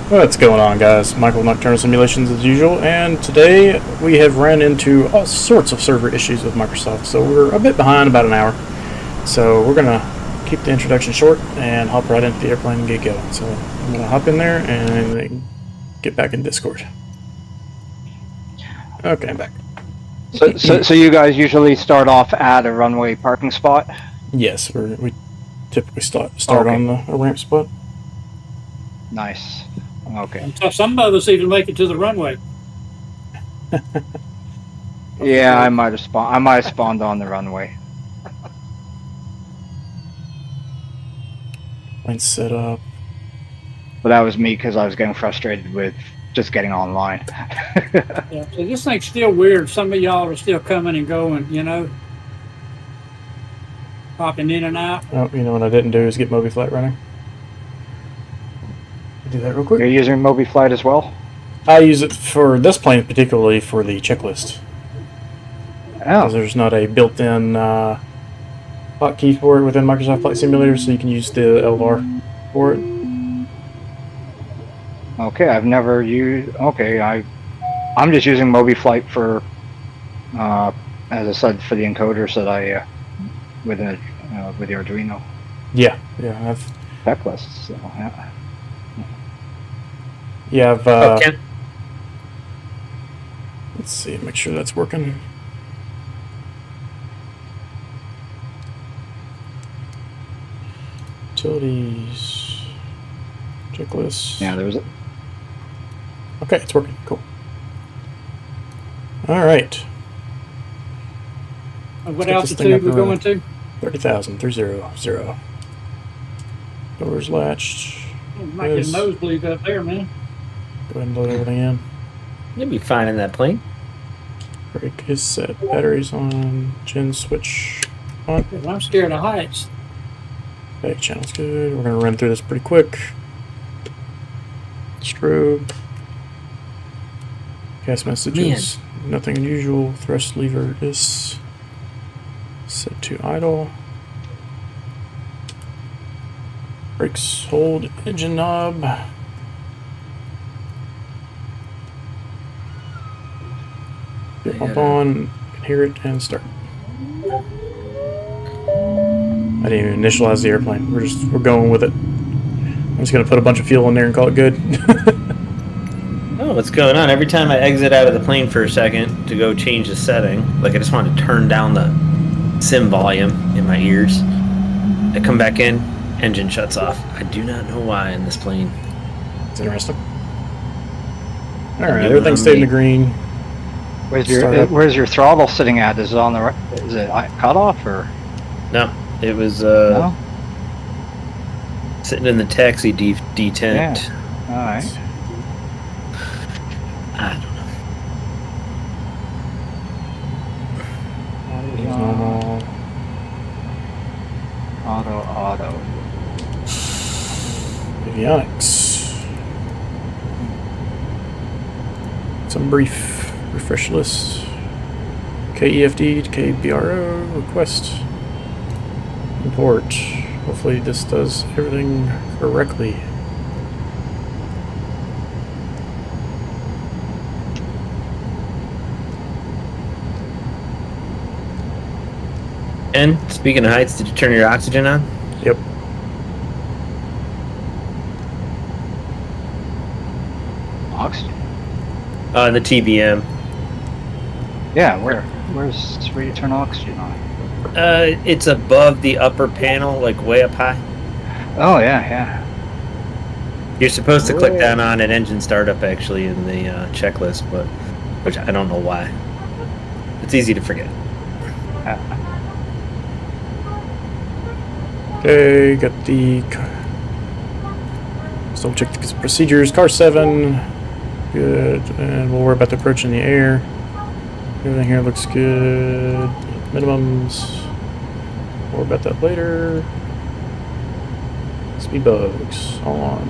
What's going on, guys? Michael Nocturnal Simulations as usual, and today we have ran into all sorts of server issues with Microsoft, so we're a bit behind, about an hour. So we're gonna keep the introduction short and hop right into the airplane and get going. So I'm gonna hop in there and then get back in Discord. Okay, I'm back. So you guys usually start off at a runway parking spot? Yes, we typically start Okay. on a ramp spot. Nice. Okay. And some of us even make it to the runway. Yeah, I might have spawned on the runway. Plane set up. But that was me because I was getting frustrated with just getting online. Yeah, so this thing's still weird. Some of y'all are still coming and going, you know, popping in and out. Oh, you know what I didn't do is get Moby Flight running. Do that real quick. You're using Moby Flight as well? I use it for this plane, particularly for the checklist. Because Oh, there's not a built-in hotkey for it within Microsoft Flight Simulator, so you can use the LVAR for it. okay. I've never used. Okay, I'm just using Moby Flight for, as I said, for the encoders that I with the Arduino Yeah, I've checklists. So, yeah. okay. Let's see, make sure that's working. Utilities, checklist. Yeah, there was. Okay, it's working. Cool. All right. And what Let's get this thing altitude up we're and going running. to? 30,000, 300. Doors latched. Oh, might get a Yes. nosebleed up there, man. Go ahead and load everything in. You'll be fine in that plane. Brake is set. Batteries on. Gen switch on. 'Cause I'm scared of heights. Back channel's good. We're gonna run through this pretty quick. Strobe. Cast messages. Nothing unusual. Thrust lever is set to idle. Brakes hold engine knob. Get pump on, can hear it, and start. I didn't even initialize the airplane. We're going with it. I'm just gonna put a bunch of fuel in there and call it good. Oh, what's going on? Every time I exit out of the plane for a second to go change the setting, like I just want to turn down the sim volume in my ears, I come back in, engine shuts off. I do not know why in this plane. It's interesting. All right, everything stayed in the green. Where's your throttle sitting at? Is it on the right? Is it cut off or? No, it was No? sitting in the taxi detent. Yeah. All right. I don't know. Normal. Auto. Avionics. Some brief refresh list. KEFD to KBRO request. Import. Hopefully this does everything correctly. And speaking of heights, did you turn your oxygen on? Yep. Oxygen. The TBM. Yeah. Where you turn oxygen on? It's above the upper panel, like way up high. Oh yeah. You're supposed to click Whoa. down on an engine startup actually in the checklist, but which I don't know why. It's easy to forget. Okay, got the. Still check the procedures. Car 7. Good. And we'll worry about the approach in the air. Everything here looks good. Minimums. More about that later. Speed bugs. All on.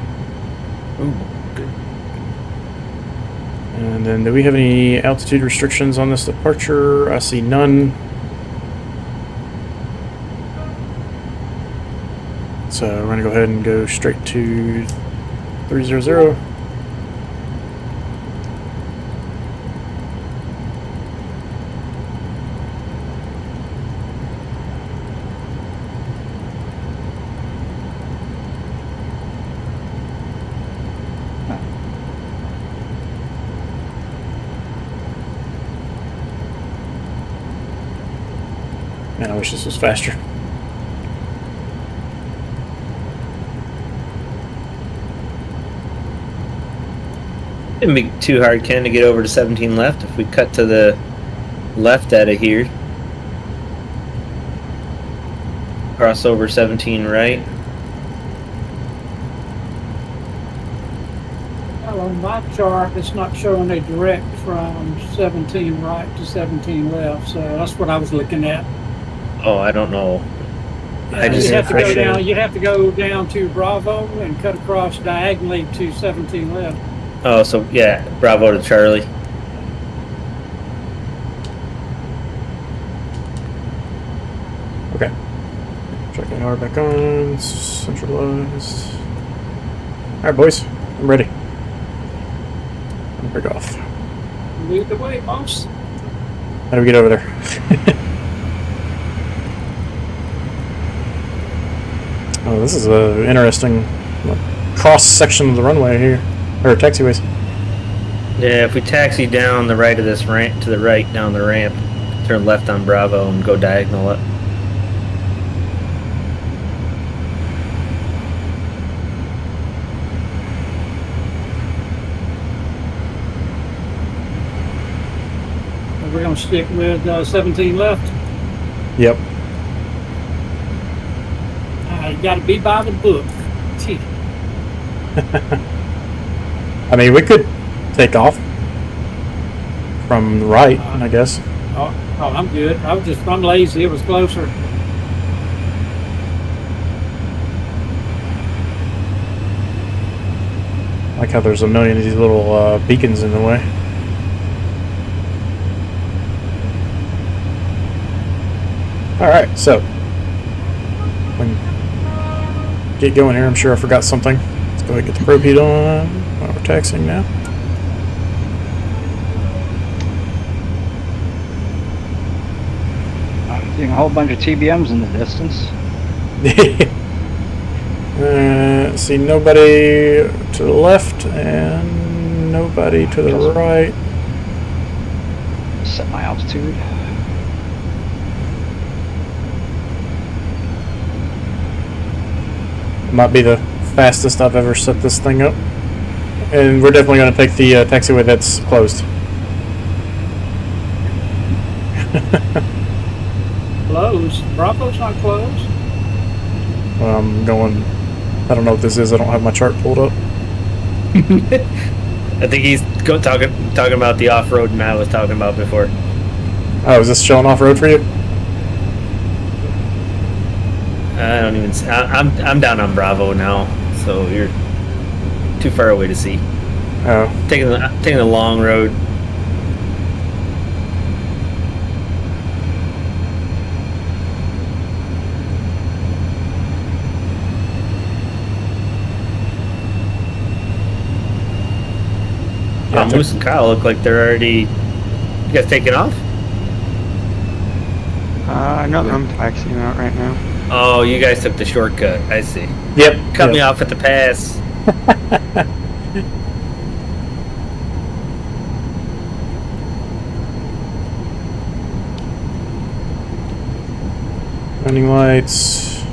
Ooh, good. And then do we have any altitude restrictions on this departure? I see none. So we're going to go ahead and go straight to 300. Man, I wish this was faster. It'd be too hard, Ken, to get over to 17 left if we cut to the left out of here. Cross over 17 right. Well, on my chart, it's not showing a direct from 17 right to 17 left, so that's what I was looking at. Oh, I don't know. I You'd just have to go refresh it. down. You'd have to go down to Bravo and cut across diagonally to 17 left. Oh, so yeah, Bravo to Charlie. Okay. Check AR back on. Centralized. Alright, boys. I'm ready. I'm break off. Lead the way, boss. How do we get over there? Oh, this is a interesting cross section of the runway here, or taxiways. Yeah, if we taxi down the right of this ramp to the right down the ramp, turn left on Bravo and go diagonal up. We're going to stick with 17 left. Yep. You got to be by the book. Gee. I mean, we could take off from the right, I guess. Oh, I'm good. I'm lazy. It was closer. I like how there's a million of these little beacons in the way. Alright, so when get going here, I'm sure I forgot something. Let's go ahead and get the probe heat on while we're taxiing now. I'm seeing a whole bunch of TBMs in the distance. See nobody to the left and nobody to the right. Set my altitude. Might be the fastest I've ever set this thing up. And we're definitely going to take the taxiway that's closed. Closed. Bravo's not closed. Well, I'm going... I don't know what this is. I don't have my chart pulled up. I think he's talking about the off-road Matt was talking about before. Oh, is this showing off-road for you? I don't even. I'm down on Bravo now, so you're too far away to see. Oh. Taking the long road. Yeah, Moose and Kyle look like they're already. You guys taking off? No, I'm taxiing out right now. Oh, you guys took the shortcut. I see. Yep. Cut me off at the pass. Running lights.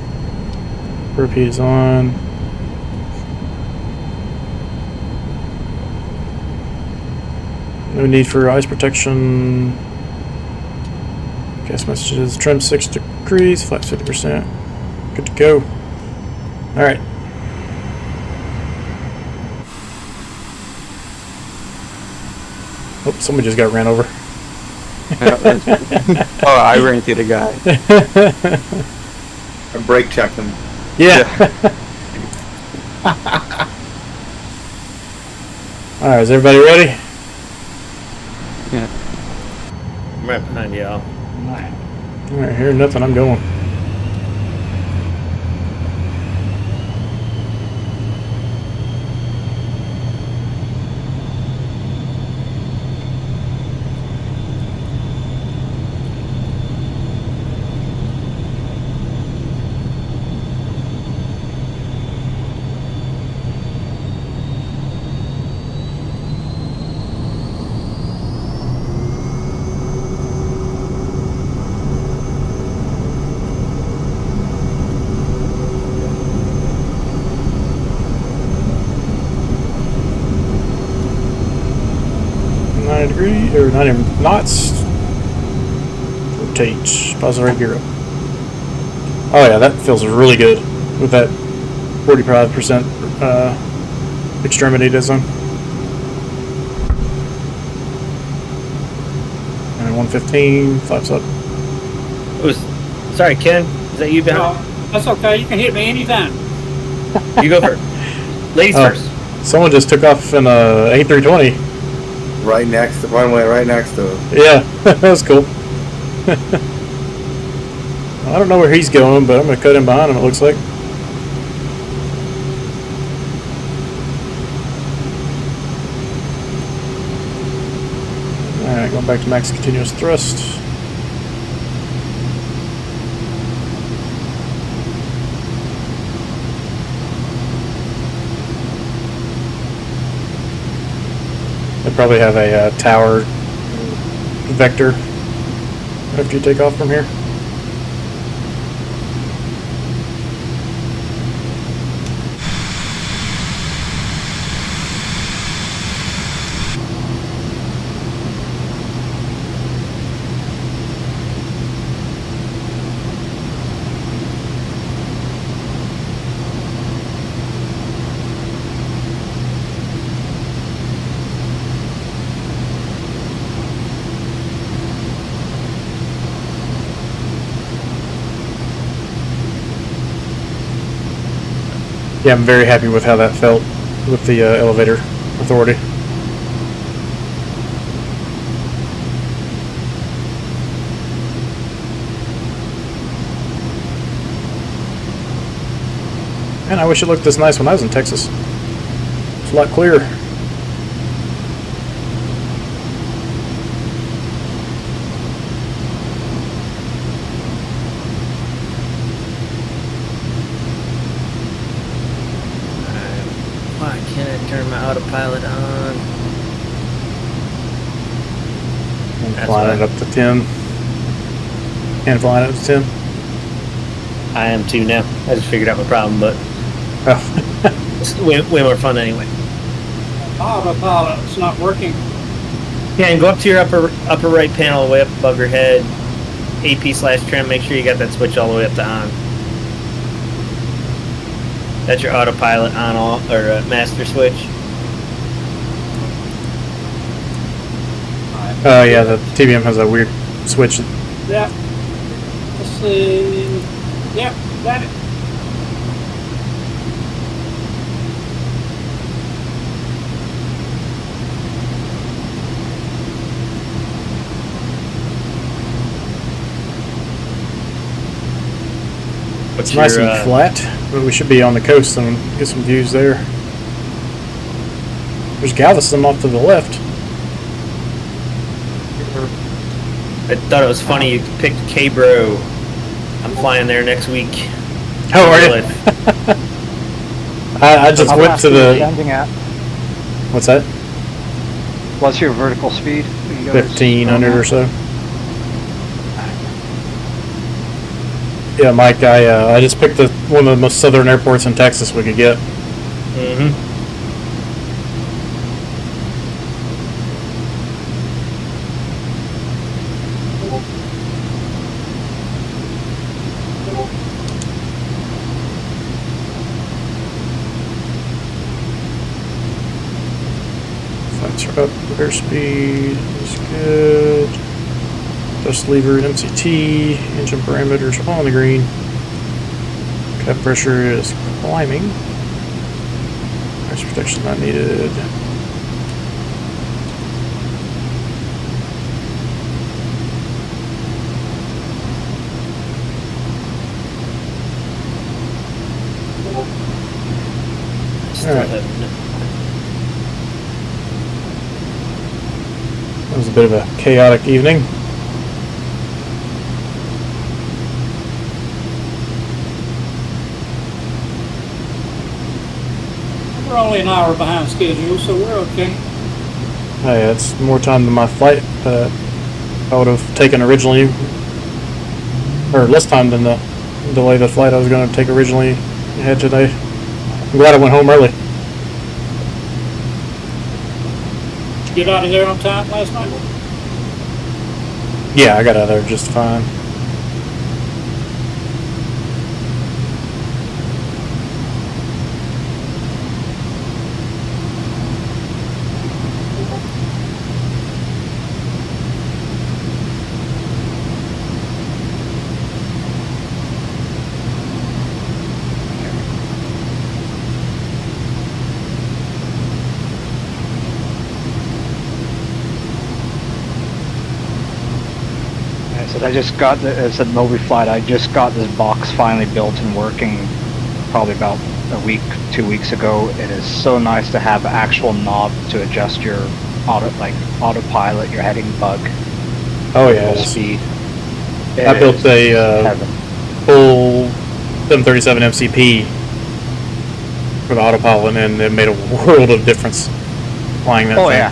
Repeat is on. No need for ice protection. Gas messages. Trim 6 degrees. Flaps 50%. Good to go. Alright. Oh, somebody just got ran over. Oh, I ran through the guy. I brake checked him. Yeah. Alright, is everybody ready? Yeah. I'm right behind y'all. Alright, hearing nothing, I'm going. degree, or 90 knots. Rotate, positive right gear up. Oh yeah, that feels really good with that 45% extremity design. And 115, flaps up. Sorry, Ken. Is that you behind? Well, that's okay. You can hit me anytime. You go first. Ladies Oh. first. Someone just took off in a A320. Right next to runway, right next to him. Yeah, that was cool. I don't know where he's going, but I'm going to cut him behind him, it looks like. Alright, going back to max continuous thrust. They probably have a tower vector after you take off from here. Yeah, I'm very happy with how that felt with the elevator authority. Man, I wish it looked this nice when I was in Texas. It's a lot clearer. Why can't I turn my autopilot on? And That's flying why. it up to 10. And flying it up to 10. I am too now. I just figured out my problem, but Oh. it's way more fun anyway. Autopilot, it's not working. Yeah, and go up to your upper right panel, way up above your head. AP/trim. Make sure you got that switch all the way up to on. That's your autopilot on off or master switch. Oh yeah, the TBM has a weird switch. Yep. Let's see. Yep, got it. What's It's nice your, and flat, but we should be on the coast and get some views there. There's Galveston off to the left. I thought it was funny you picked KBRO. I'm flying there next week. How are you? Really? I just How went fast to are you the. landing at? What's that? What's your vertical speed? that you guys- 1500 or so. Yeah, Mike, I just picked one of the most southern airports in Texas we could get. Mm-hmm. Flights are up, airspeed is good. Dust lever and MCT, engine parameters are on the green. Cap pressure is climbing. Ice protection not needed. Still Alright. haven't. That was a bit of a chaotic evening. We're only an hour behind schedule, so we're okay. Hey, that's more time than my flight I would have taken originally, or less time than the delay the flight I was going to take originally had today. I'm glad I went home early. Get out of there on time last night? Yeah, I got out of there just fine. I just got the, it said Moby Flight, I just got this box finally built and working probably about a week, 2 weeks ago. It is so nice to have an actual knob to adjust your autopilot, your heading bug. Oh yeah, Speed. I built a heaven. full 737 MCP for the autopilot, and it made a world of difference flying that Oh thing.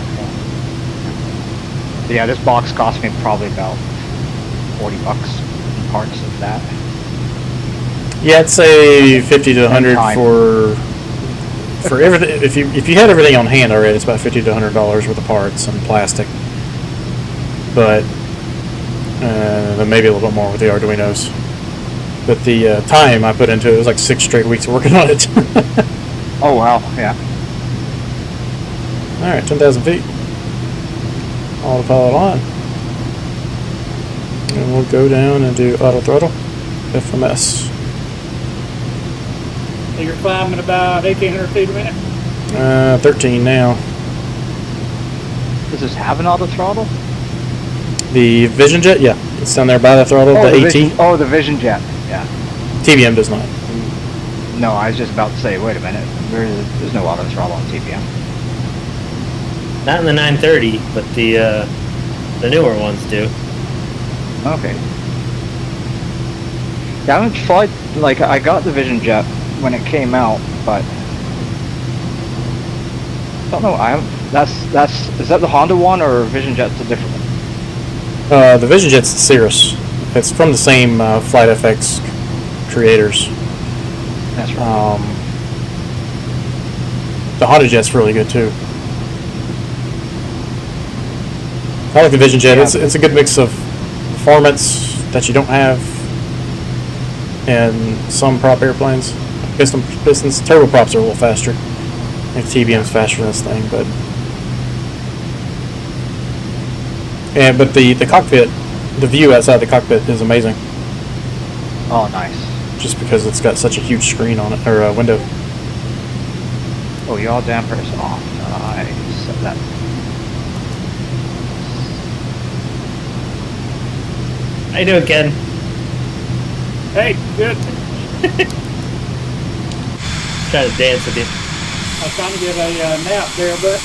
Yeah, this box cost me probably about $40 in parts of that. Yeah, I'd say 50 to 100 time. for everything. If you had everything on hand already, it's about $50 to $100 worth of parts and plastic. But then maybe a little bit more with the Arduinos. But the time I put into it was like 6 straight weeks of working on it. Oh wow, yeah. All right, 10,000 feet. Autopilot on. And we'll go down and do auto throttle, FMS. So you're climbing about 1,800 feet a minute? 13 now. Does this have an auto throttle? The Vision Jet, yeah, it's down there by the throttle. Oh, the AT. the Vision Jet. Yeah. TBM does not. No, I was just about to say, wait a minute. There's no auto throttle on TPM. Not in the 930, but the newer ones do. Okay. Yeah, I haven't flight, like, I got the Vision Jet when it came out, but I don't know, is that the Honda one, or Vision Jet's a different one? The Vision Jet's Cirrus. It's from the same Flight FX creators. That's right. The Honda Jet's really good too. I like the Vision Jet. Yeah. It's a good mix of performance that you don't have in some prop airplanes. Pistons, turboprops are a little faster. I think TBM's faster than this thing, but the cockpit, the view outside the cockpit is amazing. Oh, nice. Just because it's got such a huge screen on it, or window. Oh, yaw damper is off. Nice. That. How you doing, Ken? Hey, good. Trying to dance with you. I was trying to get a nap there, but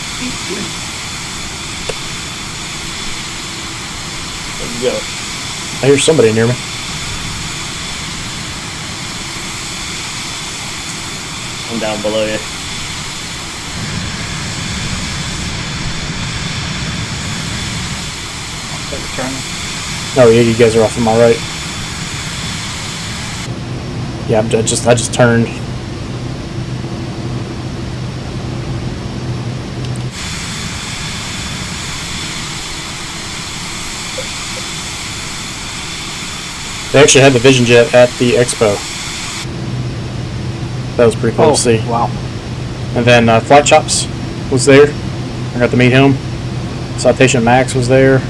There you go. I hear somebody near me. I'm down below you. Take a turn. Oh yeah, you guys are off on my right. Yeah, I just turned. They actually had the Vision Jet at the expo. That was pretty cool to see. Wow. And then Flight Chops was there. I got to meet him. Citation Max was there.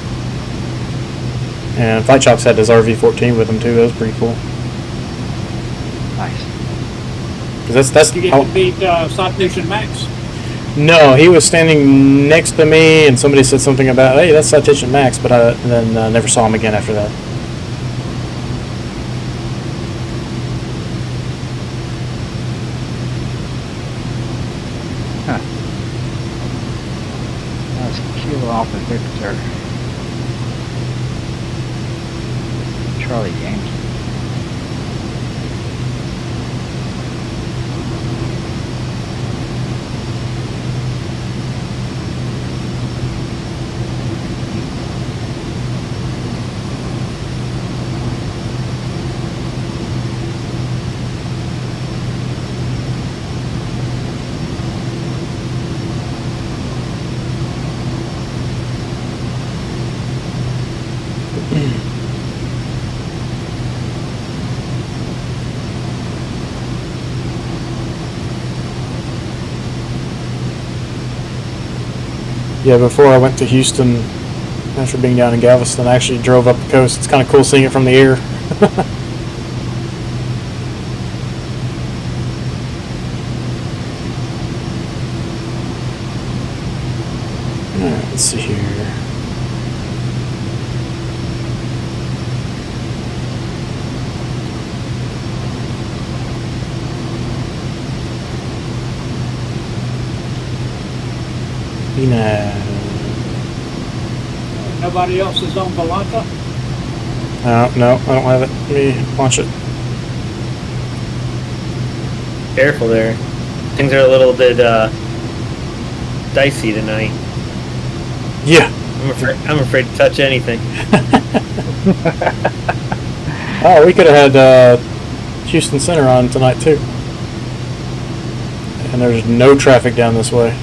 And Flight Chops had his RV-14 with him too. That was pretty cool. Nice. 'Cause that's you get to beat Citation Max. No, he was standing next to me, and somebody said something about, "Hey, that's Citation Max," but I then never saw him again after that. Huh. That's Kilo Alpha Victor. Charlie Yankee. Yeah, before I went to Houston, after being down in Galveston, I actually drove up the coast. It's kind of cool seeing it from the air. Alright, let's see here. Nobody else is on Belanta? No, I don't have it. Let me launch it. Careful there. Things are a little bit dicey tonight. Yeah. I'm afraid to touch anything. Oh, we could have had Houston Center on tonight too. And there's no traffic down this way.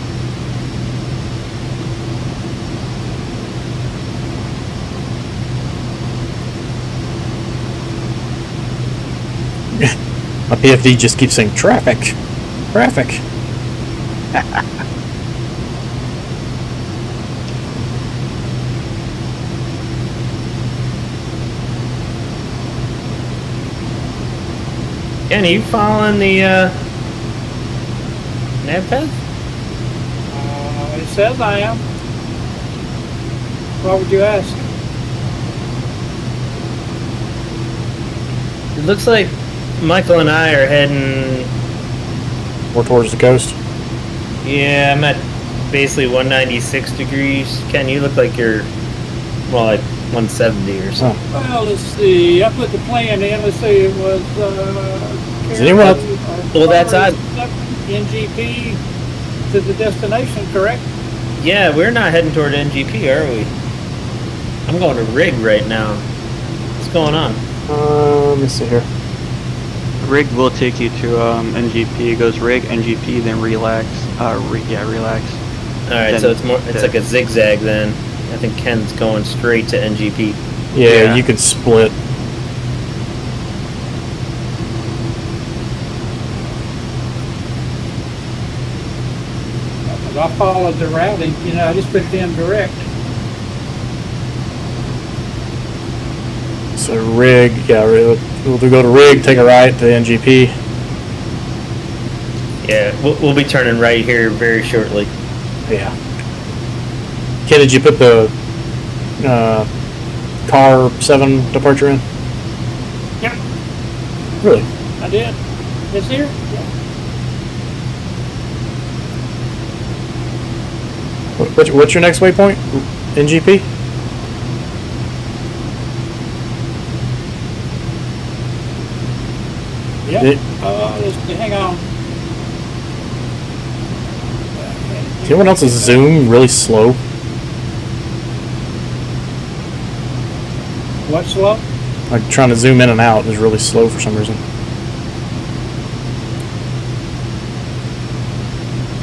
My PFD just keeps saying traffic. Traffic. Ken, are you following the nav path? It says I am. Why would you ask? It looks like Michael and I are heading. More towards the coast. Yeah, I'm at basically 196 degrees. Ken, you look like you're well, like 170 or something. Well, let's see. I put the plan in. Let's see. It was. Is anyone else? Well, that's odd. NGP to the destination, correct? Yeah, we're not heading toward NGP, are we? I'm going to rig right now. What's going on? Let me see here. Rig will take you to NGP. It goes rig, NGP, then relax. Relax. All right, Then so it's like a zigzag then. I think Ken's going straight to NGP. Yeah, you could split. I followed the routing. I just put it in direct. So rig, yeah, we'll go to rig, take a right to NGP. Yeah, we'll be turning right here very shortly. Yeah. Ken, did you put the car 7 departure in? Yep, Really? I did. It's here? Yeah. What's your next waypoint? NGP? Yeah. Let's see, hang on. Is anyone else's zoom really slow? What's slow? Like trying to zoom in and out is really slow for some reason.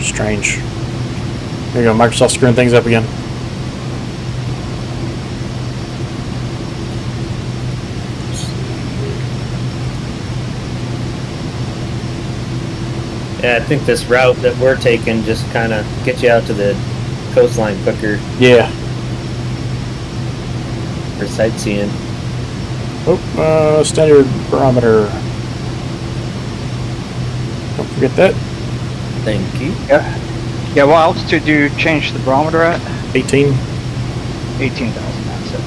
Strange. There you go, Microsoft screwing things up again. Yeah, I think this route that we're taking just kind of gets you out to the coastline quicker Yeah. for sightseeing. Oh, standard barometer. Don't forget that. Thank you. Yeah, what altitude do you change the barometer at? 18. 18,000, that's it.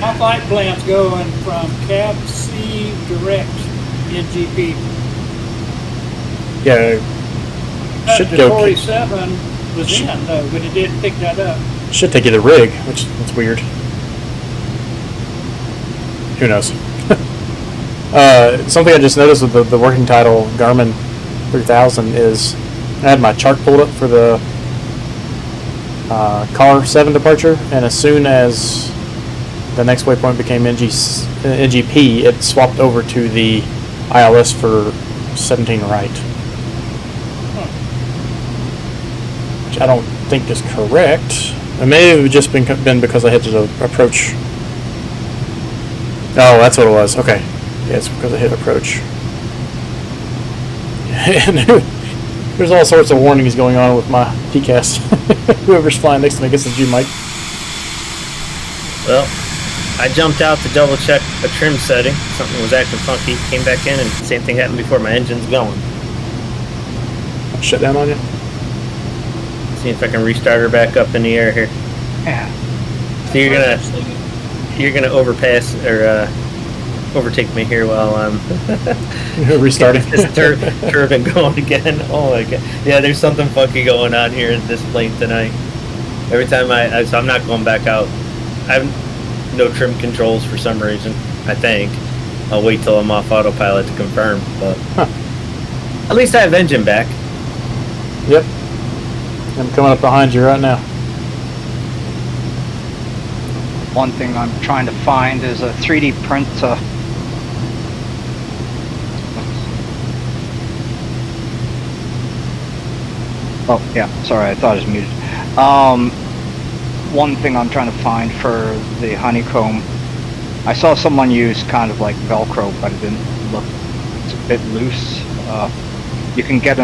My flight plan's going from Cab C direct NGP. Yeah. Should The go. 47 was in though, but it didn't pick that up. Should take you to rig, which is weird. Who knows? Something I just noticed with the working title Garmin 3000 is I had my chart pulled up for the car 7 departure, and as soon as the next waypoint became NGP, it swapped over to the ILS for 17 right. which I don't think is correct. It may have just been because I hit the approach. Oh, that's what it was. Okay. Yeah, it's because I hit approach. And there's all sorts of warnings going on with my PCAS. Whoever's flying next to me, I guess it's you, Mike. Well, I jumped out to double check a trim setting. Something was acting funky. Came back in, and same thing happened before. My engine's going. Shut down on you? See if I can restart her back up in the air here. Yeah. So you're gonna overpass or overtake me here while I'm Restarting. this turbine going again. Oh my god. Yeah, there's something funky going on here in this plane tonight. Every time so I'm not going back out. I have no trim controls for some reason, I think. I'll wait till I'm off autopilot to confirm, but at least I have engine back. Yep. I'm coming up behind you right now. One thing I'm trying to find is a 3D print. Oh yeah, sorry, I thought it was muted. One thing I'm trying to find for the honeycomb, I saw someone use kind of like Velcro, but it didn't look. It's a bit loose. You can get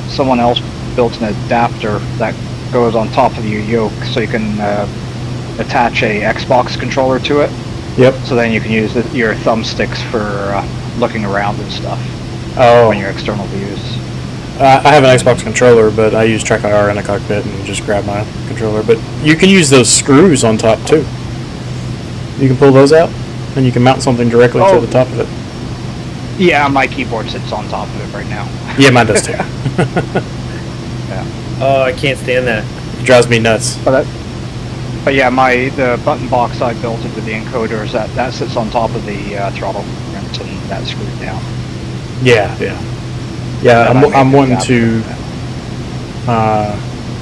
someone else built an adapter that goes on top of your yoke, so you can attach a Xbox controller to it. Yep. So then you can use your thumbsticks for looking around and stuff Oh. on your external views. I have an Xbox controller, but I use Track IR in the cockpit and just grab my controller. But you can use those screws on top too. You can pull those out, and you can mount something directly to the top of it. Yeah, my keyboard sits on top of it right now. Yeah, mine does too. Yeah. Oh, I can't stand that. It drives me nuts. But yeah, the button box I built into the encoders that sits on top of the throttle print, and that's screwed down. Yeah. Yeah, I'm wanting to.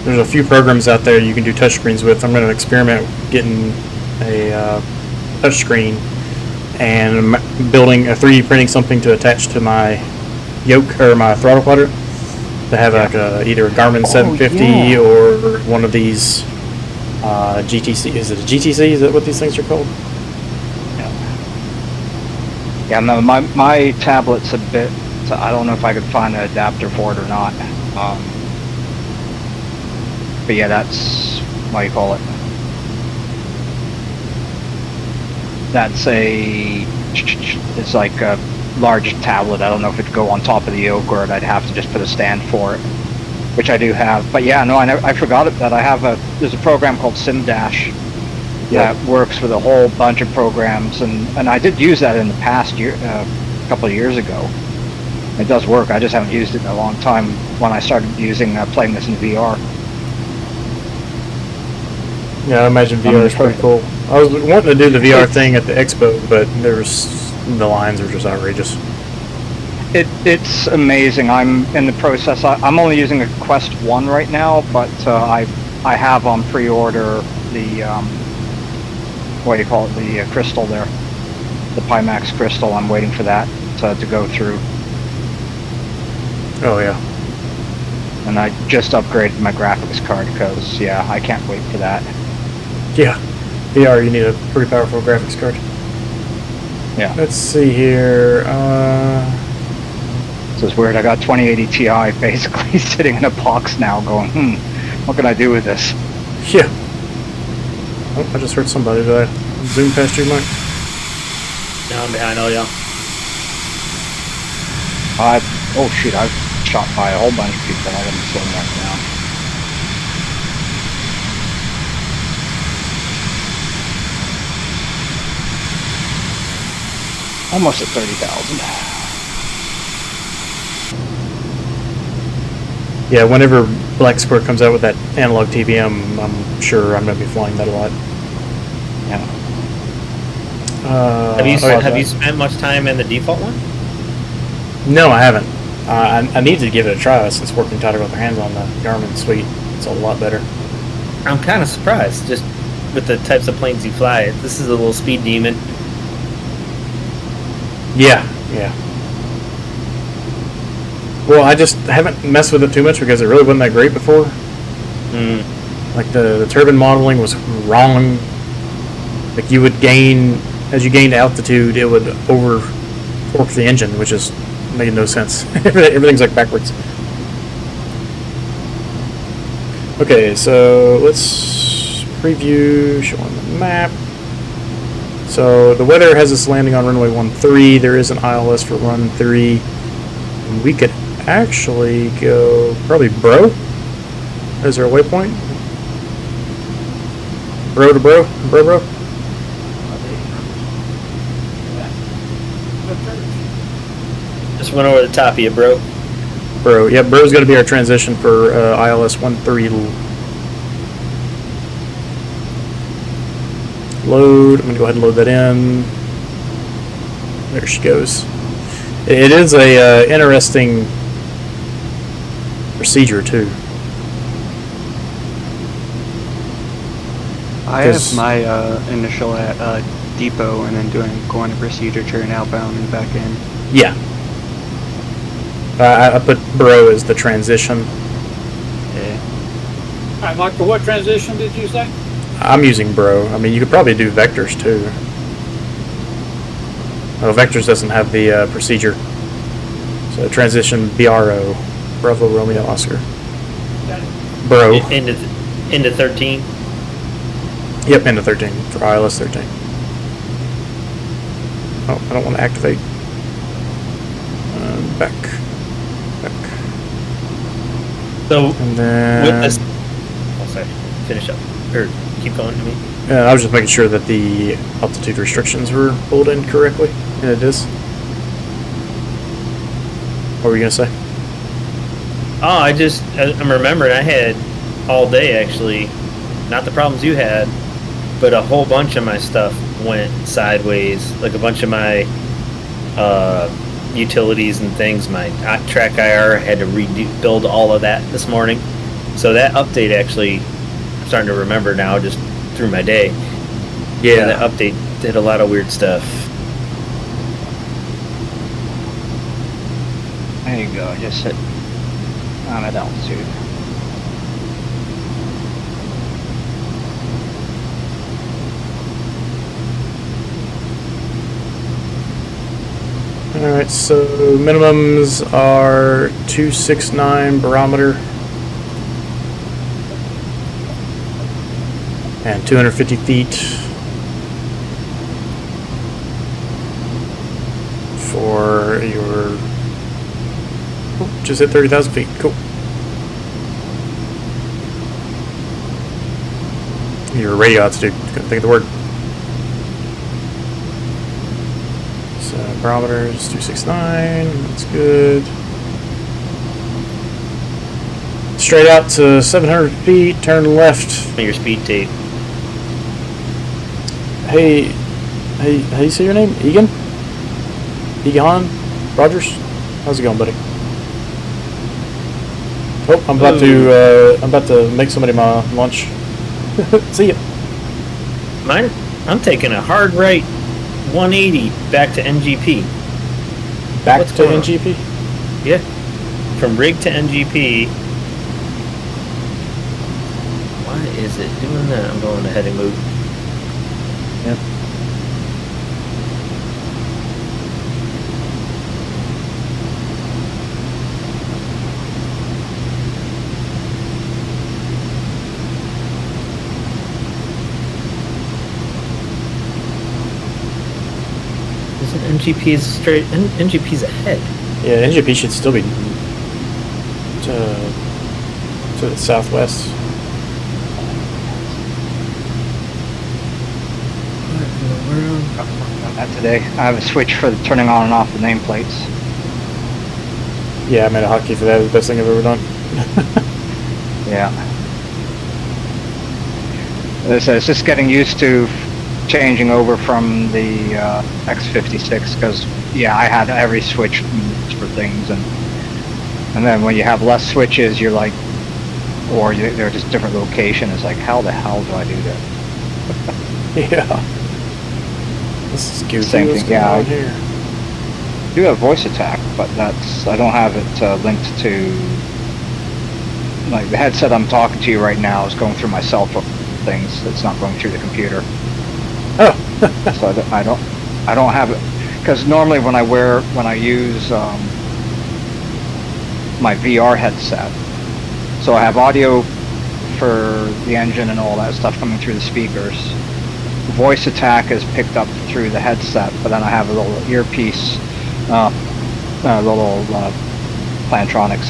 There's a few programs out there you can do touchscreens with. I'm going to experiment getting a touchscreen and building a 3D printing something to attach to my yoke or my throttle quadrant to have like either a Garmin 750 or one of these GTC. Is it a GTC? Is that what these things are called? Yeah, no, my tablet's a bit. So I don't know if I could find an adapter for it or not. But yeah, that's what do you call it? It's like a large tablet. I don't know if it'd go on top of the yoke or I'd have to just put a stand for it, which I do have. But yeah, no, I forgot that I have there's a program called SimDash that works with a whole bunch of programs, and I did use that in the past year, a couple of years ago. It does work. I just haven't used it in a long time when I started playing this in VR. Yeah, I imagine VR is pretty cool. I was wanting to do the VR thing at the expo, but the lines are just outrageous. It's amazing. I'm in the process. I'm only using a Quest 1 right now, but I have on pre-order the what do you call it? The crystal there, the Pimax crystal. I'm waiting for that to go through. Oh yeah. And I just upgraded my graphics card because I can't wait for that. Yeah. VR, you need a pretty powerful graphics card. Yeah. Let's see here. This is weird. I got 2080 Ti basically sitting in a box now going, what can I do with this? Yeah. Oh, I just heard somebody. Did I zoom past you, Mike? Now I'm behind all y'all. Oh shoot, I've shot by a whole bunch of people. I gotta slow that down. Almost at 30,000. Yeah, whenever Black Square comes out with that analog TBM, I'm sure I'm going to be flying that a lot. Yeah. Have you spent much time in the default one? No, I haven't. I need to give it a try since working tighter with their hands on the Garmin suite. It's a lot better. I'm kind of surprised, just with the types of planes you fly. This is a little speed demon. Yeah. Well, I just haven't messed with it too much because it really wasn't that great before. Like the turbine modeling was wrong. Like you would gain, as you gained altitude, it would over torque the engine, which is made no sense. Everything's like backwards. Okay, so let's preview, show on the map. So the weather has us landing on runway 13. There is an ILS for run 3. And we could actually go probably Bro. Is there a waypoint? Bro to Bro? Bro? Just went over the top of you, bro. Bro. Yeah, Bro's going to be our transition for ILS 13. Load. I'm going to go ahead and load that in. There she goes. It is a interesting procedure too. I have my initial at depot and then going to procedure turn outbound and back in. Yeah. I put Bro as the transition. Yeah. All right, Michael, what transition did you say? I'm using Bro. I mean, you could probably do Vectors too. Oh, Vectors doesn't have the procedure. So transition BRO, Bravo Romeo Oscar. Got it. Bro. Into 13. Yep, into 13 for ILS 13. Oh, I don't want to activate. Back. So And then with this, oh sorry, finish up or keep going to me. I was just making sure that the altitude restrictions were pulled in correctly, and it is. What were you gonna say? Oh, I'm remembering I had all day actually, not the problems you had, but a whole bunch of my stuff went sideways. Like a bunch of my utilities and things. My track IR had to rebuild all of that this morning. So that update actually, I'm starting to remember now just through my day. Yeah, that update did a lot of weird stuff. There you go, just sit on at altitude. Alright, so minimums are 269 barometer and 250 feet for your... Oh, just hit 30,000 feet. Cool. Your radio altitude. Couldn't think of the word. So barometer is 269. That's good. Straight out to 700 feet. Turn left. Your speed tape. Hey, how you say your name? Egan? Egan Rogers? How's it going, buddy? Oh, I'm about to make somebody my lunch. See ya. Mine, I'm taking a hard right 180 back to NGP. Back What's to going on? NGP? Yeah. From rig to NGP. Why is it doing that? I'm going to heading mode. Yep. Isn't NGP's straight? NGP's ahead. Yeah, NGP should still be to the southwest. Not today. I have a switch for the turning on and off the nameplates. Yeah, I made a hotkey for that. It was the best thing I've ever done. Yeah. It's just getting used to changing over from the X56 because, yeah, I had every switch for things, and then when you have less switches, you're like, or they're just different location. It's like, how the hell do I do that? Yeah. This is goofy. Same What's thing, going yeah. on here? I do have voice attack, but I don't have it linked to like the headset I'm talking to you right now is going through my cell phone things. It's not going through the computer. Oh, So I don't have it, because normally when I use my VR headset, so I have audio for the engine and all that stuff coming through the speakers. Voice attack is picked up through the headset, but then I have a little earpiece, Plantronics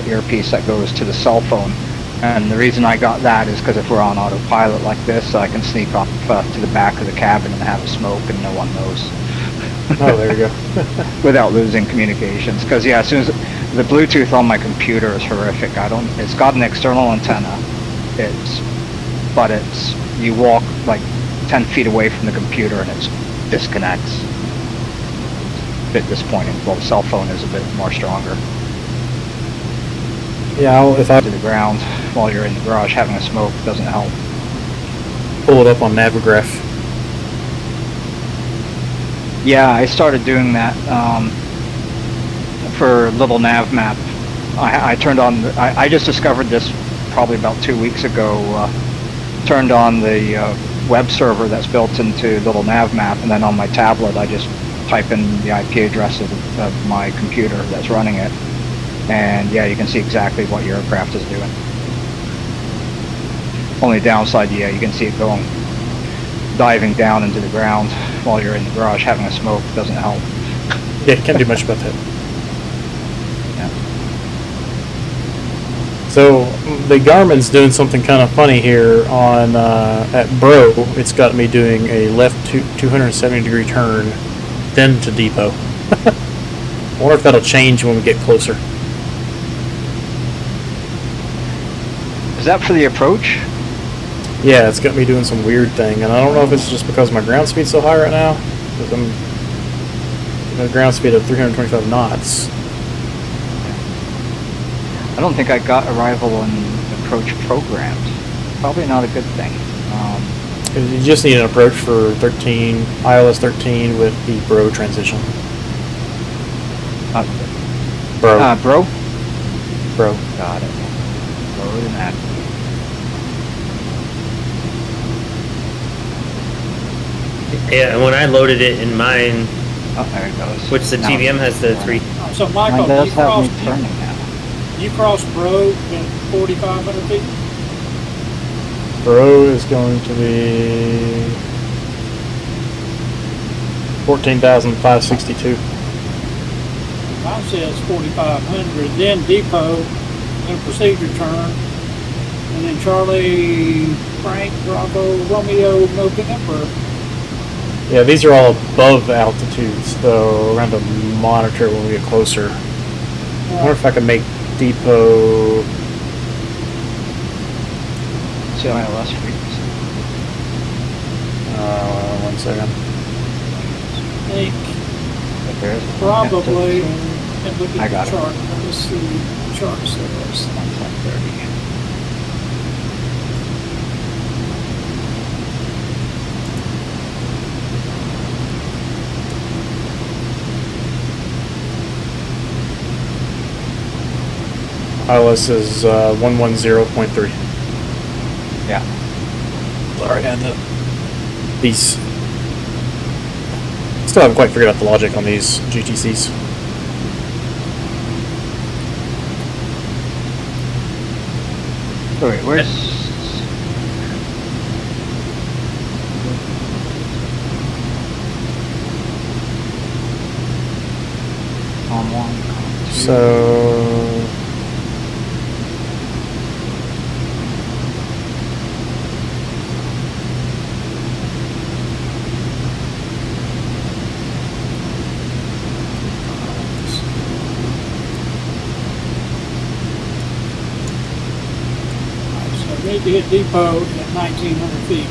earpiece that goes to the cell phone. And the reason I got that is because if we're on autopilot like this, I can sneak off to the back of the cabin and have a smoke and no one knows. oh, there you go. Without losing communications. Because yeah, as soon as the Bluetooth on my computer is horrific. It's got an external antenna. But you walk like 10 feet away from the computer and it disconnects. It's a bit disappointing. Well, the cell phone is a bit more stronger. Yeah, if I To the ground while you're in the garage having a smoke doesn't help. pull it up on Navigraph. Yeah, I started doing that for little nav map. I turned on. I just discovered this probably about 2 weeks ago. Turned on the web server that's built into little nav map, and then on my tablet I just type in the IP address of my computer that's running it, and yeah, you can see exactly what your aircraft is doing. Only downside, yeah, you can see it diving down into the ground while you're in the garage having a smoke doesn't help. Yeah, can't do much about that. Yeah. So the Garmin's doing something kind of funny here on at Bro. It's got me doing a left 270 degree turn, then to depot. I wonder if that'll change when we get closer. Is that for the approach? Yeah, it's got me doing some weird thing, and I don't know if it's just because my ground speed's so high right now, but I'm at a ground speed of 325 knots. I don't think I got arrival and approach programmed. Probably not a good thing. You just need an approach for 13, iOS 13 with the Bro transition. Bro. Bro? Bro. Got it. Lower than that. Yeah, and when I loaded it in mine, Oh, there it goes. which the Now- TVM has the 3. So Mine Michael, does have me turning now. you crossed Bro at 4,500 feet? Bro is going to be 14,562. Mine says 4,500, then depot, then procedure turn, and then Charlie, Frank, Bravo, Romeo, November. Yeah, these are all above altitudes, though. We're going to monitor when we get closer. I wonder if I can make depot. See ILS frequency. 1 second. I think If there is a probably, and look I at got the it. chart, let me see the chart says. 1:30. ILS is 110.3. Yeah. Sorry, I had these. Still haven't quite figured out the logic on these GTCs. Oh, wait, where's... On one, on two. So. So need to hit depot at 1,900 feet.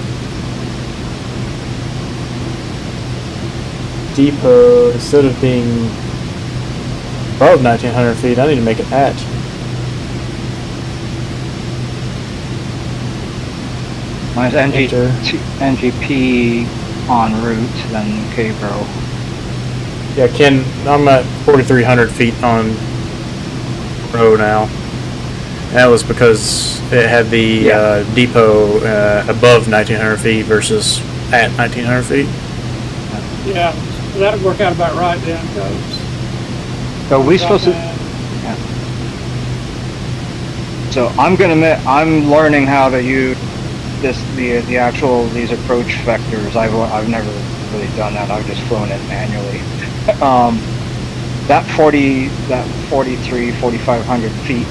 Depot, instead of being above 1,900 feet, I need to make it at. Mine's Enter. NGP en route, then KBRO. Yeah, Ken, I'm at 4,300 feet on row now. That was because it had the Yeah. depot above 1,900 feet versus at 1,900 feet. Yeah, that'd work out about right then, because. So we supposed to, yeah. So I'm gonna admit, I'm learning how to use the actual, these approach vectors. I've never really done that. I've just flown it manually. That 4,500 feet,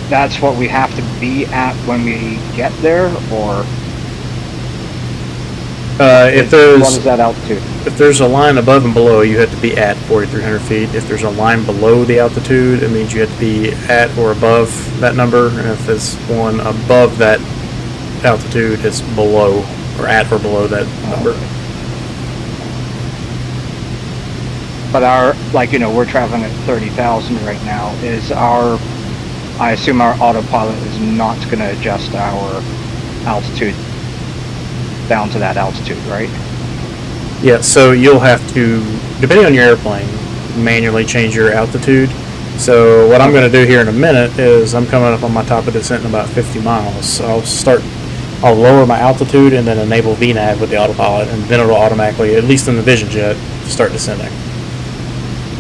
that's what we have to be at when we get there, or If what is that altitude? there's a line above and below, you have to be at 4,300 feet. If there's a line below the altitude, it means you have to be at or above that number. And if there's one above that altitude, it's below or at or below that number. But our, like, we're traveling at 30,000 right now. I assume our autopilot is not going to adjust our altitude down to that altitude, right? Yeah, so you'll have to, depending on your airplane, manually change your altitude. So what I'm going to do here in a minute is I'm coming up on my top of descent in about 50 miles. So I'll lower my altitude and then enable VNAV with the autopilot, and then it'll automatically, at least in the Vision Jet, start descending.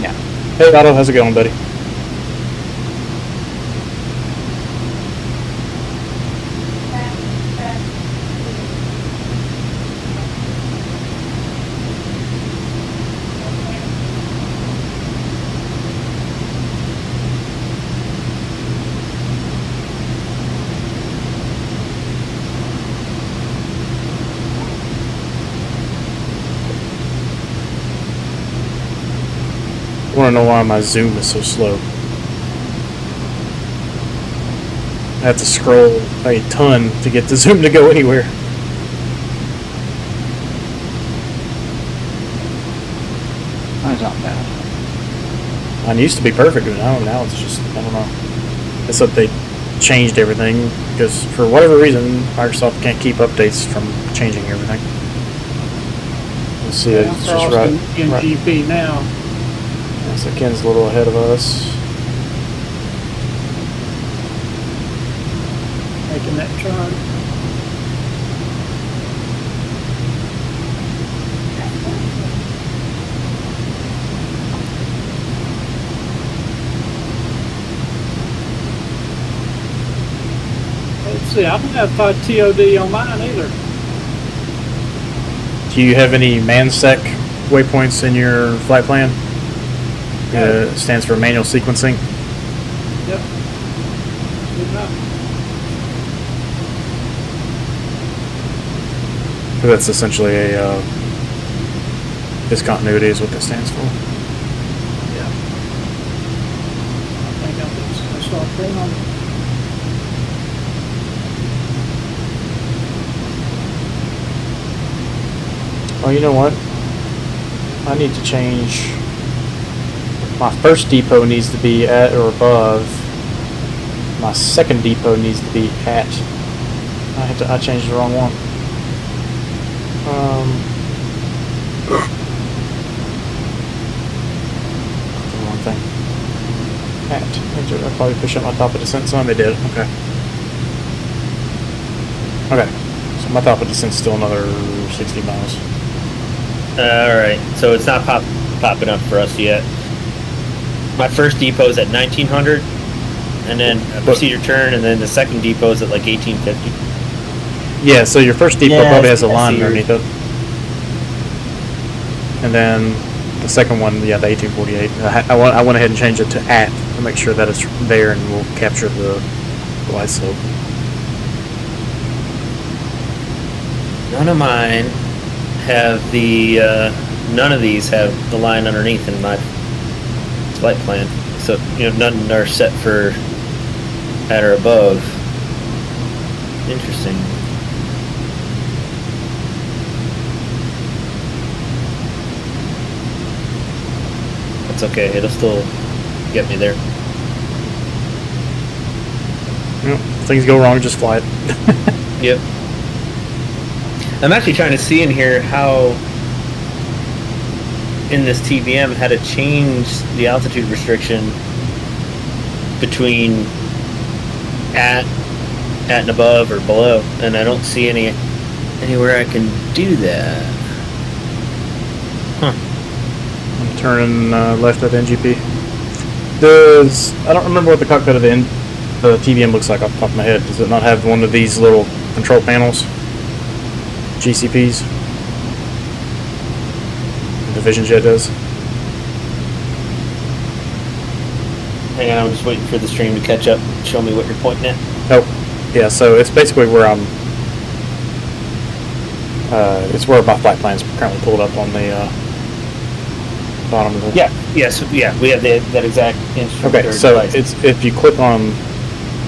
Yeah. Hey Otto, how's it going, buddy? I want to know why my zoom is so slow. I have to scroll a ton to get the zoom to go anywhere. That's not bad. Mine used to be perfect, but now it's just, I don't know. It's that they changed everything because for whatever reason, Microsoft can't keep updates from changing everything. Let's see, I'm it's just right. in right. GP now. Yeah, so Ken's a little ahead of us. Making that turn. Let's see, I don't have TOD on mine either. Do you have any MANSEC waypoints in your flight plan? It stands for manual sequencing. Yep. Good enough. That's essentially a discontinuity is what that stands for. Yeah. I think I'm just gonna start putting on. Oh, you know what? I need to change. My first depot needs to be at or above. My second depot needs to be at. I changed the wrong one. The wrong thing. At. Enter. I probably push up my top of descent some. It did. Okay. Okay. So my top of descent's still another 60 miles. Alright, so it's not popping up for us yet. My first depot's at 1900, and then a procedure turn, and then the second depot's at like 1850. Yeah, so your first depot Yeah, probably has a I line see underneath it. And then the second one, yeah, the 1848. I went ahead and changed it to at to make sure that it's there and we'll capture the glide slope. None of mine have none of these have the line underneath in my flight plan. So, none are set for at or above. Interesting. That's okay, it'll still get me there. If things go wrong, just fly it. Yep. I'm actually trying to see in here how in this TVM how to change the altitude restriction between at and above or below, and I don't see anywhere I can do that. I'm turning left at NGP. I don't remember what the cockpit of the TVM looks like off the top of my head. Does it not have one of these little control panels? GCPs? The Vision Jet does. Hang on, I'm just waiting for the stream to catch up. Show me what you're pointing at. Oh, yeah, so it's basically where I'm... it's where my flight plan's currently pulled up on the bottom of the... Yeah, yes, yeah, we have that exact instrument. Okay, so it's if you click on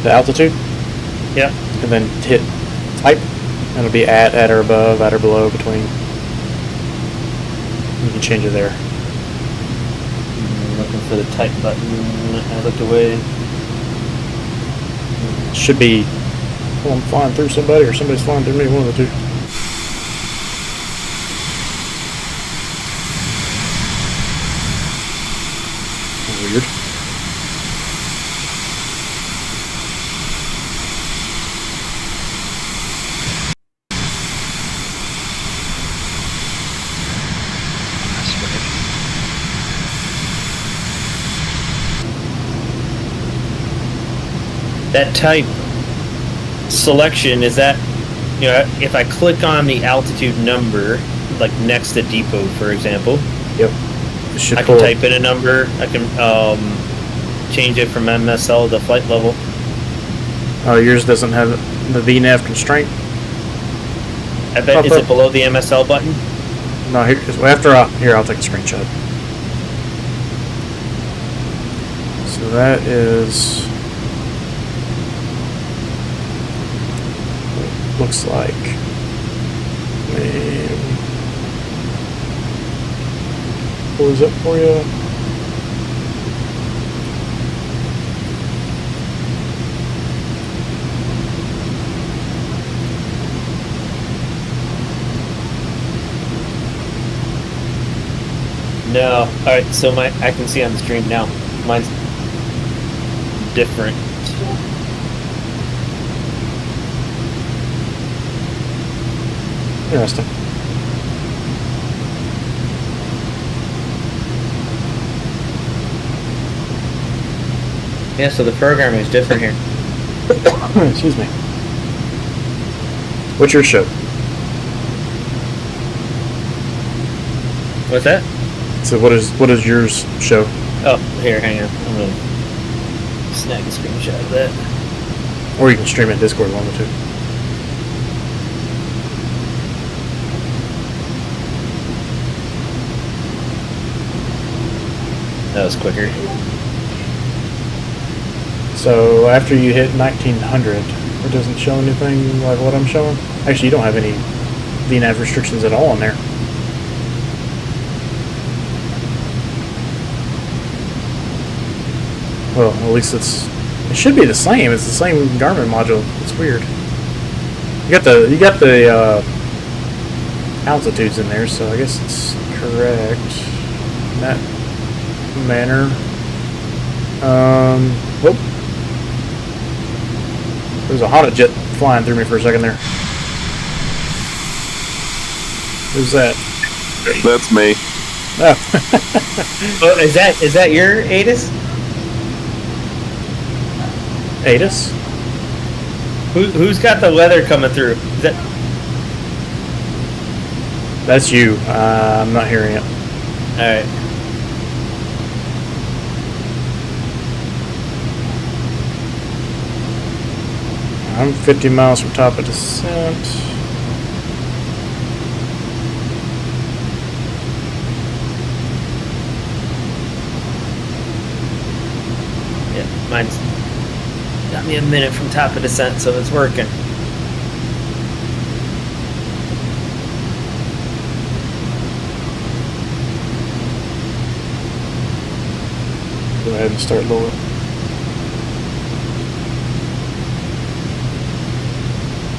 the altitude, yeah, and then hit type, and it'll be at or above, at or below, between. You can change it there. I'm looking for the type button. I looked away. Should be, well, I'm flying through somebody or somebody's flying through me, one of the two. Weird. That's weird. That type selection, is that, if I click on the altitude number, like next to depot, for example, Yep. It should I pull can type in a number. I can change it from MSL to flight level. Oh, yours doesn't have the VNAV constraint? I bet, is it below the MSL button? No, here, here, I'll take a screenshot. So that is... looks like... What is it for you? No. Alright, so I can see on the stream now. Mine's different. Interesting. Yeah, so the programming is different here. Excuse me. What's your show? What's that? So what is yours show? Oh, here, hang on. I'm gonna snag a screenshot of that. Or you can stream it in Discord, one or two. That was quicker. So after you hit 1900, it doesn't show anything like what I'm showing. Actually, you don't have any VNAV restrictions at all on there. Well, at least it should be the same. It's the same Garmin module. It's weird. You got the altitudes in there, so I guess it's correct in that manner. Whoop. There's a Honda jet flying through me for a second there. Who's that? That's me. Oh. Oh, is that your ATIS? ATIS? Who's got the weather coming through? Is that? That's you. I'm not hearing it. All right. I'm 50 miles from top of descent. Yeah, mine's got me a minute from top of descent, so it's working. Go ahead and start lower.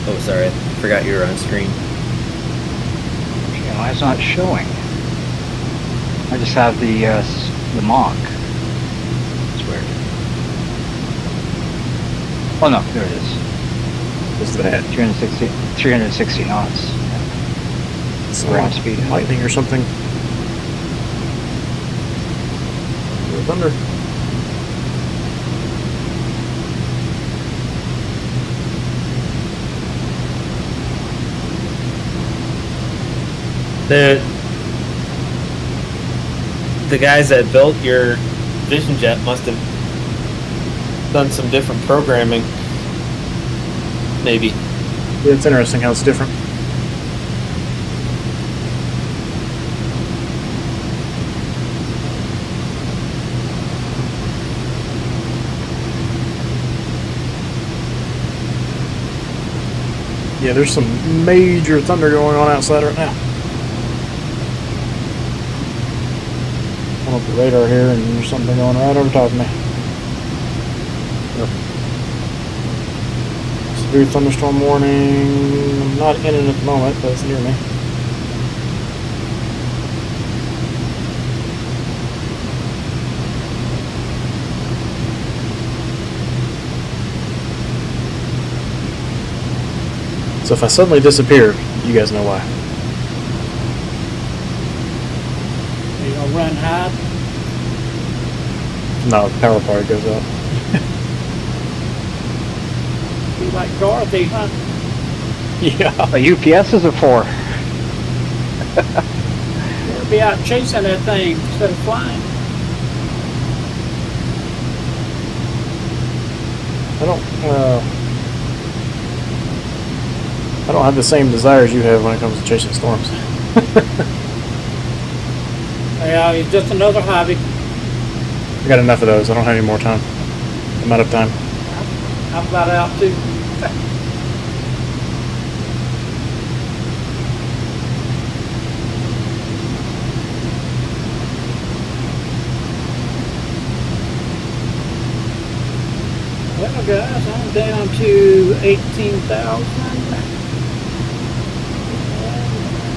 Oh, sorry, I forgot you were on screen. Yeah, why is it not showing? I just have the mock. It's weird. Oh no, there it is. What's that? 360 knots. Some Ground speed. lightning or something. Thunder. The guys that built your Vision Jet must have done some different programming. Maybe. Yeah, it's interesting how it's different. Yeah, there's some major thunder going on outside right now. I'm up the radar here, and there's something going right over top of me. Severe thunderstorm warning. I'm not in it at the moment, but it's near me. So if I suddenly disappear, you guys know why. You gonna run hide? No, the power part goes out. Be like Dorothy, huh? Yeah. A UPS is a 4. Better be out chasing that thing instead of flying. I don't have the same desires you have when it comes to chasing storms. Yeah, it's just another hobby. I got enough of those. I don't have any more time. I'm out of time. I'm about out too. Well, guys, I'm down to 18,000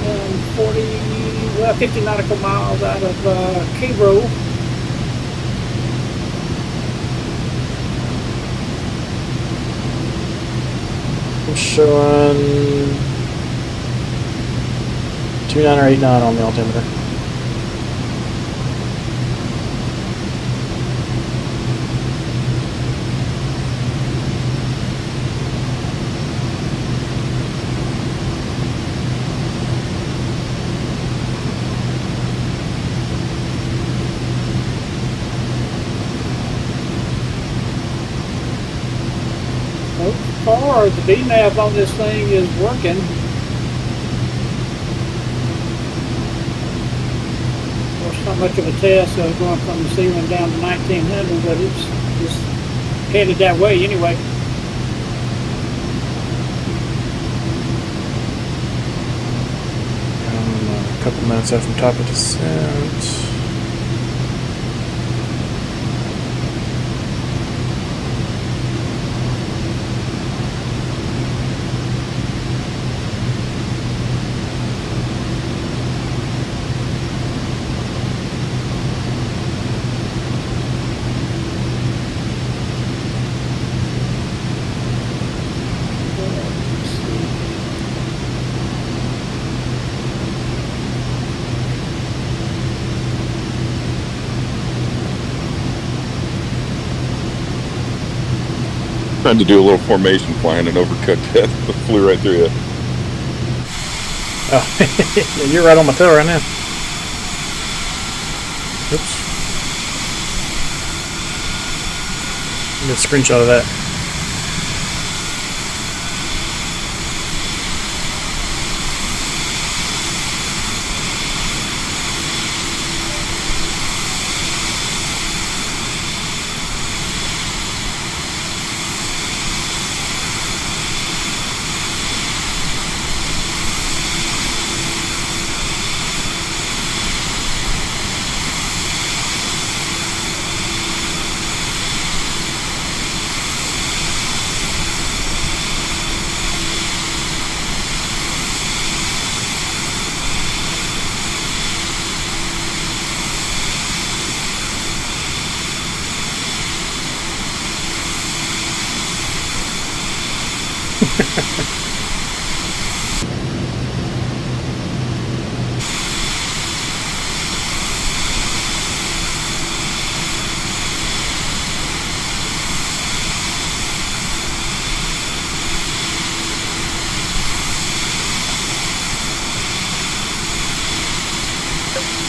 and 50 nautical miles out of KBRO. I'm showing 29 or 89 on the altimeter. Or the B-nav on this thing is working. Of course, not much of a test going from the ceiling down to 1900, but it's headed that way anyway. A couple minutes out from top of descent. Trying to do a little formation flying and overcut that. Flew right through you. Oh, yeah, you're right on my tail right now. Oops. Get a screenshot of that.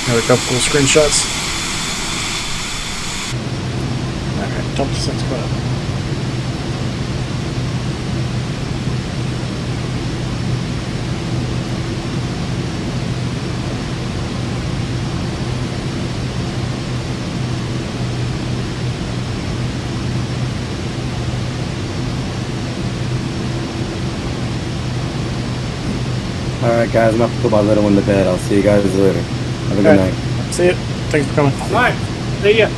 Another couple of screenshots. Alright, dump this thing's up. Alright guys, I'm gonna have to put my little one to bed. I'll see you guys later. Have a good Okay. night. See it. Thanks for coming. All right, see ya.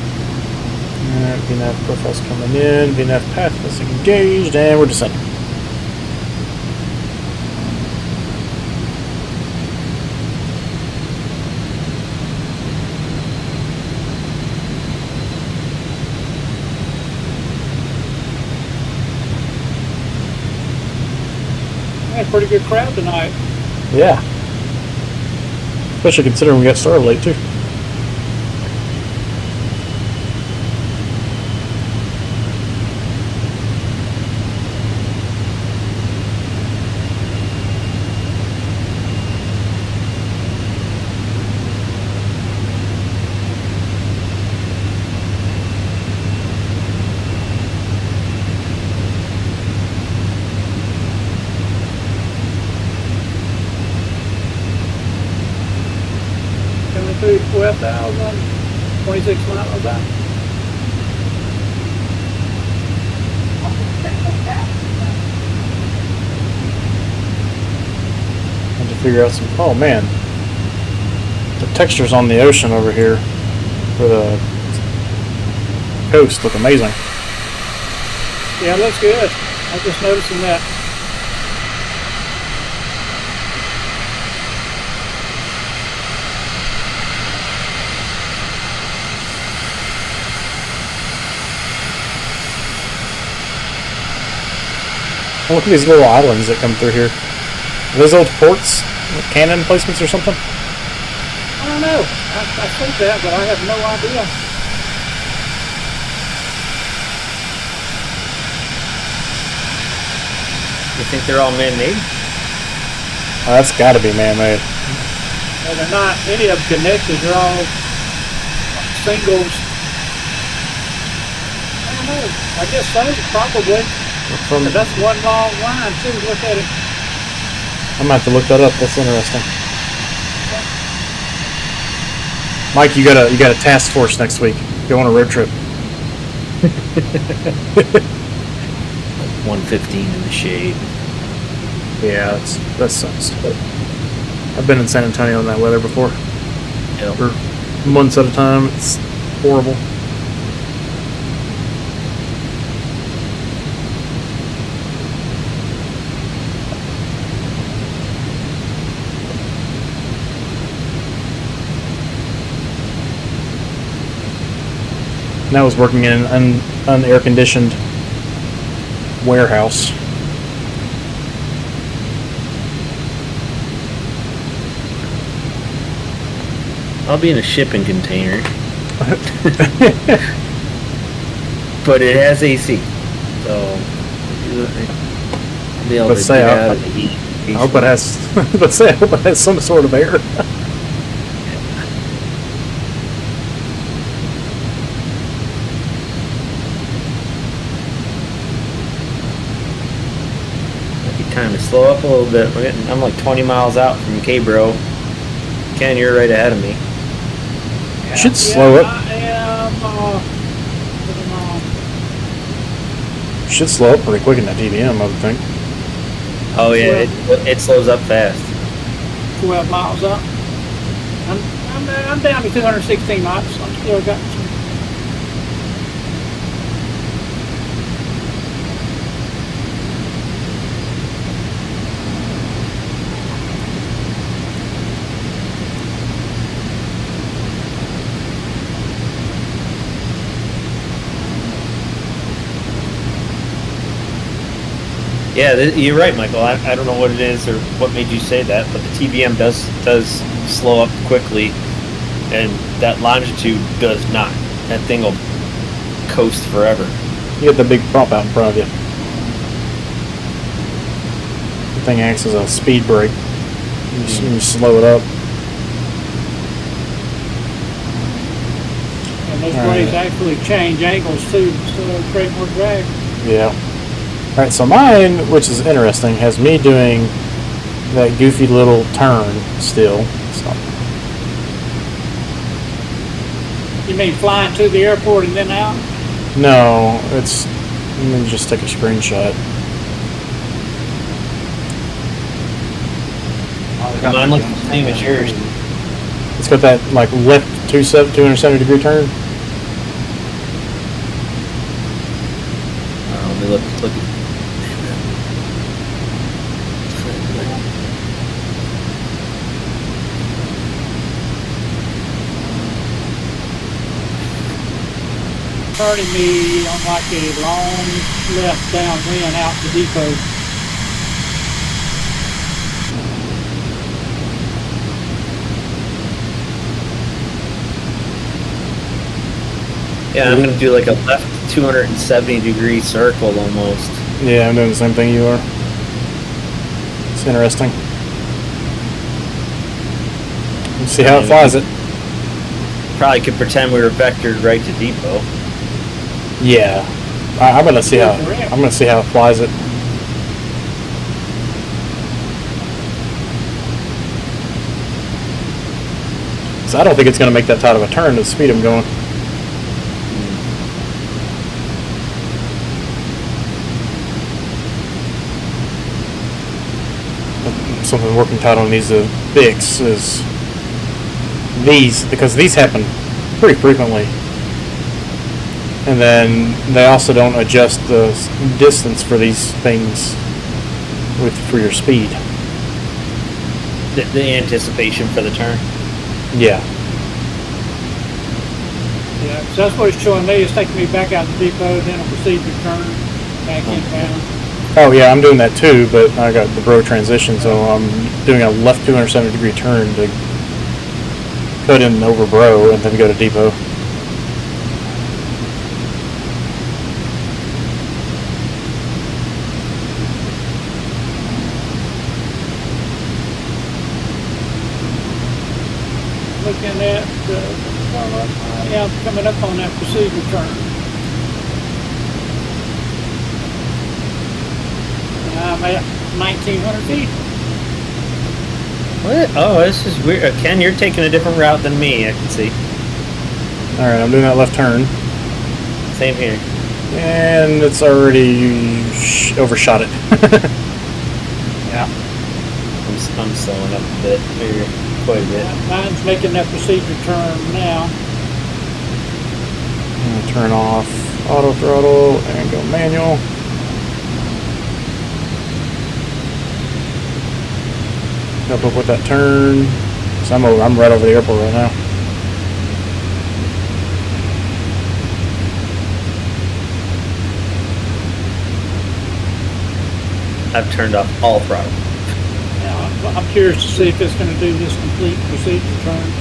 Alright, VNAV profile's coming in. VNAV path is engaged, and we're descending. Had a pretty good crowd tonight. Yeah. Especially considering we got started late, too. Coming through 12,000, 26 miles out. Had to figure out some. Oh man, the textures on the ocean over here for the coast look amazing. Yeah, it looks good. I was just noticing that. And look at these little islands that come through here. Are those old ports, like cannon placements or something? I don't know. I think that, but I have no idea. You think they're all man-made? Oh, that's got to be man-made. Well, they're not any of them connected. They're all singles. I don't know. I guess so, probably. From, But that's one long line too. Look at it. I'm gonna have to look that up. That's interesting. Mike, you got a task force next week. Go on a road trip. 115 in the shade. Yeah, that sucks. I've been in San Antonio in that weather before. Yep. For months at a time. It's horrible. And I was working in an unair conditioned warehouse. I'll be in a shipping container. But it has AC. So I'll be able Let's to say get I- out of the heat. I hope it has. Let's say I hope it has some sort of air. Time to slow up a little bit. I'm like 20 miles out from KBRO. Ken, you're right ahead of me. Should slow up. I am. Should slow up pretty quick in that DVM, I would think. Oh yeah, it slows up fast. 12 miles up. I'm down to 216 knots. I'm still got some. Yeah, you're right, Michael. I don't know what it is or what made you say that, but the TBM does slow up quickly, and that longitude does not. That thing will coast forever. You get the big prop out in front of you. The thing acts as a speed brake. You slow it up. And those All blades right. actually change angles too, so create more drag. Yeah. Alright, so mine, which is interesting, has me doing that goofy little turn still. So, You mean flying to the airport and then out? no, it's. Let me just take a screenshot. Mine looks the same as yours. It's got that like left 270 degree turn. Let me look. Turning me on like a long left downwind out the depot. Yeah, I'm gonna do like a left 270 degree circle almost. Yeah, I'm doing the same thing you are. It's interesting. Let's see how it flies it. Probably could pretend we were vectored right to depot. Yeah, I'm gonna see how it flies it. So I don't think it's gonna make that tight of a turn to the speed I'm going. Something working tight on these avgeeks is because these happen pretty frequently. And then they also don't adjust the distance for these things for your speed. The anticipation for the turn. Yeah. Yeah, so that's what it's showing me. It's taking me back out the depot, then a procedure turn back inbound. Oh yeah, I'm doing that too, but I got the bro transition, so I'm doing a left 270 degree turn to cut in over bro and then go to depot. Looking at yeah, I'm coming up on that procedure turn. I'm at 1,900 feet. What? Oh, this is weird. Ken, you're taking a different route than me, I can see. Alright, I'm doing that left turn. Same here. And it's already overshot it. Yeah. I'm slowing up a bit here, quite a bit. Mine's making that procedure turn now. I'm gonna turn off auto throttle and go manual. Help up with that turn. So I'm right over the airport right now. I've turned off all throttle. Now, I'm curious to see if it's going to do this complete procedure turn.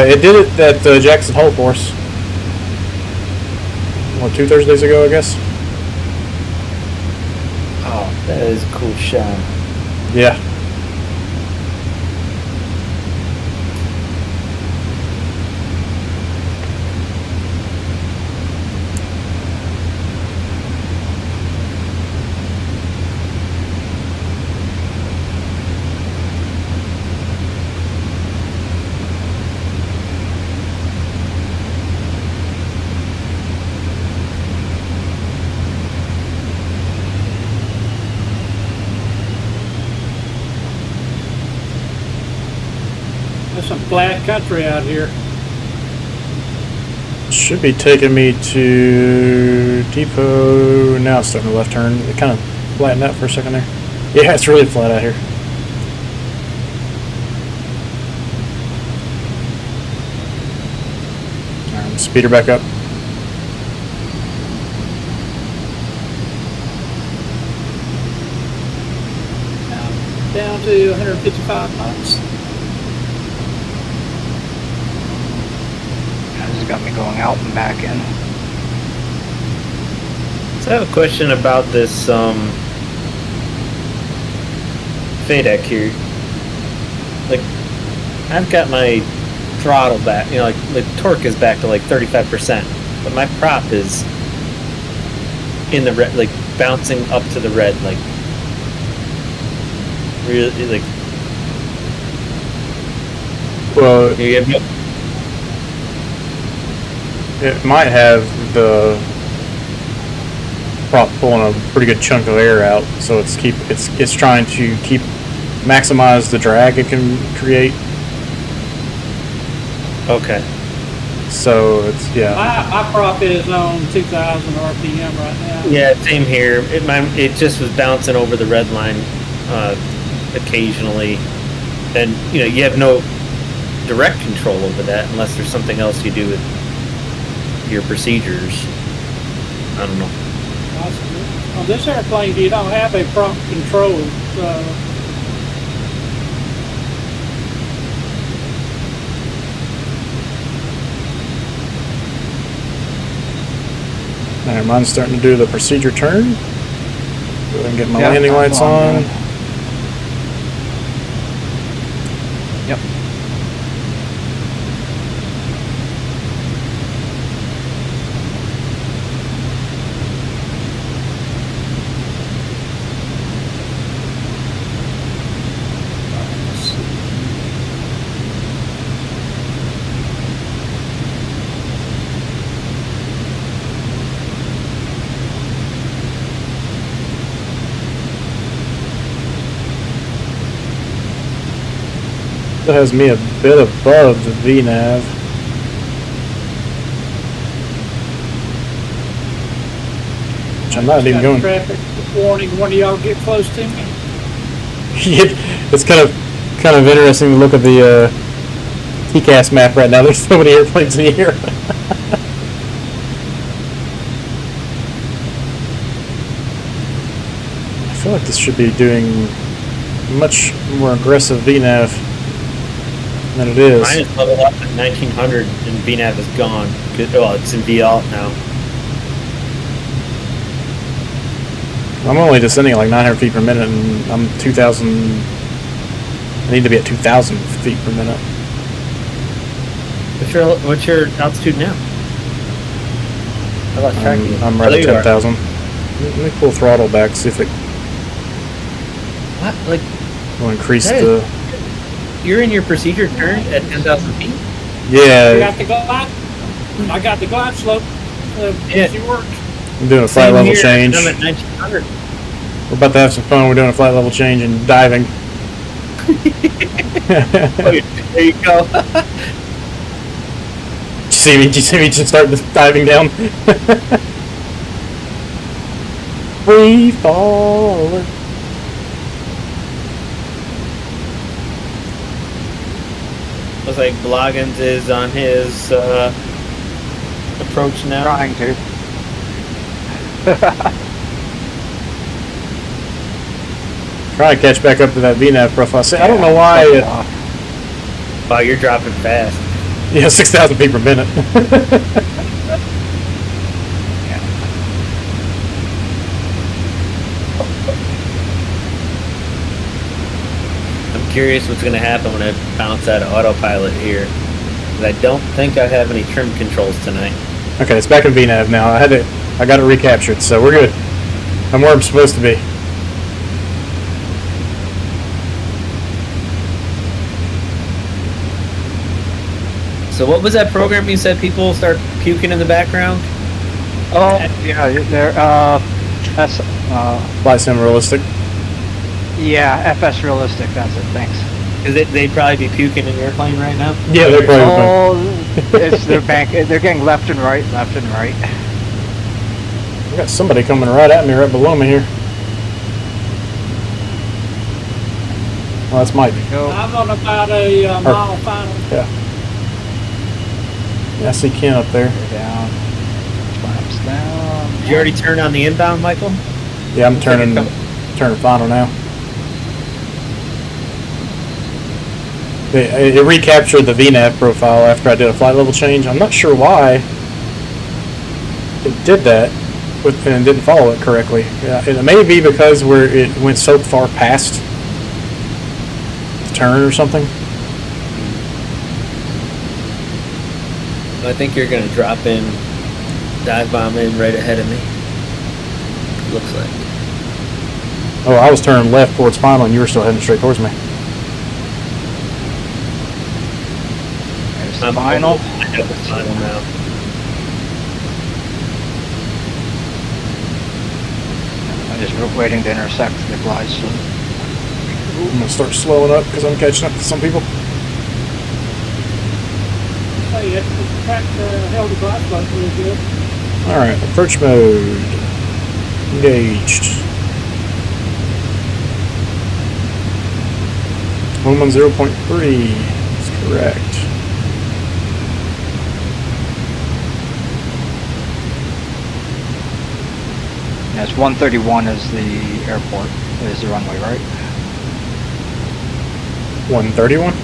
It did it at Jackson Hole course. What, 2 Thursdays ago, I guess? Oh, that is a cool shot. Yeah. There's some flat country out here. Should be taking me to depot. Now it's starting to left turn. It kind of flattened out for a second there. Yeah, it's really flat out here. Alright, speed her back up. down to 155 knots. This has got me going out and back in. So I have a question about this FXEx here. Like, I've got my throttle back, you know, like the torque is back to like 35%, but my prop is in the red, like bouncing up to the red, like really, like. Well, You have no, it might have the prop pulling a pretty good chunk of air out, so it's trying to maximize the drag it can create. okay. So it's My prop is on 2,000 RPM right now. Yeah, same here. It just was bouncing over the red line occasionally, and you know you have no direct control over that unless there's something else you do with your procedures. I don't know. On this airplane, you don't have a prop control. So Alright, mine's starting to do the procedure turn. Go ahead and get my Yeah, landing lights on. Yep. That has me a bit above the VNAV. Which I'm not even got going. traffic warning. One of y'all get close to me. It's kind of interesting to look at the TCAS map right now. There's so many airplanes in the air. I feel like this should be doing much more aggressive VNAV than it is. Mine is leveled up at 1900 and VNAV is gone. Good. Well, it's in VL now. I'm only descending at like 900 feet per minute, and I'm 2,000. I need to be at 2,000 feet per minute. What's your altitude now? I lost track of you. I'm right Oh, at there you are. 10,000. Let me pull throttle back, see if it What? Like will increase That the. you're in your procedure turn at 10,000 feet? I Yeah, got the glide. I got the glide slope. Yeah. She worked. I'm doing a flight Same level here, change. I'm at 1900. We're about to have some fun. We're doing a flight level change and diving. Oh, there you go. Did you see me just start this diving down? Free fall. Looks like Bloggins is on his approach now. Trying to. Trying to catch back up to that VNAV profile. See, I don't know why. Wow, you're dropping fast. 6,000 feet per minute. I'm curious what's going to happen when I bounce out of autopilot here. 'Cause I don't think I have any trim controls tonight. Okay, it's back in VNAV now. I got it recaptured, so we're good. I'm where I'm supposed to be. So what was that program you said people start puking in the background? Oh, yeah, there, that's, Flight sim realistic. yeah, FS Realistic, that's it, thanks. Because they'd probably be puking in your plane right now. Yeah, they're probably. Oh, they're getting left and right. I got somebody coming right at me, right below me here. Well, that's Mike. Go. I'm on about a mile final. Yeah, I see Ken up there. Down. Flaps down. Did you already turn on the inbound, Michael? Yeah, I'm Looks like turning you're final now. It recaptured the VNAV profile after I did a flight level change. I'm not sure why it did that and didn't follow it correctly. Yeah, it may be because it went so far past the turn or something. I think you're gonna drop in, dive bomb in right ahead of me. Looks like. Oh, I was turning left towards final and you were still heading straight towards me. There's the final. I have the final now. I'm just waiting to intersect the glide slope. I'm going to start slowing up because I'm catching up to some people. Hey, it held the glide slope really good. Alright, approach mode. Engaged. 110.3 is correct. Yes, 131 is the airport, is the runway, right? 131?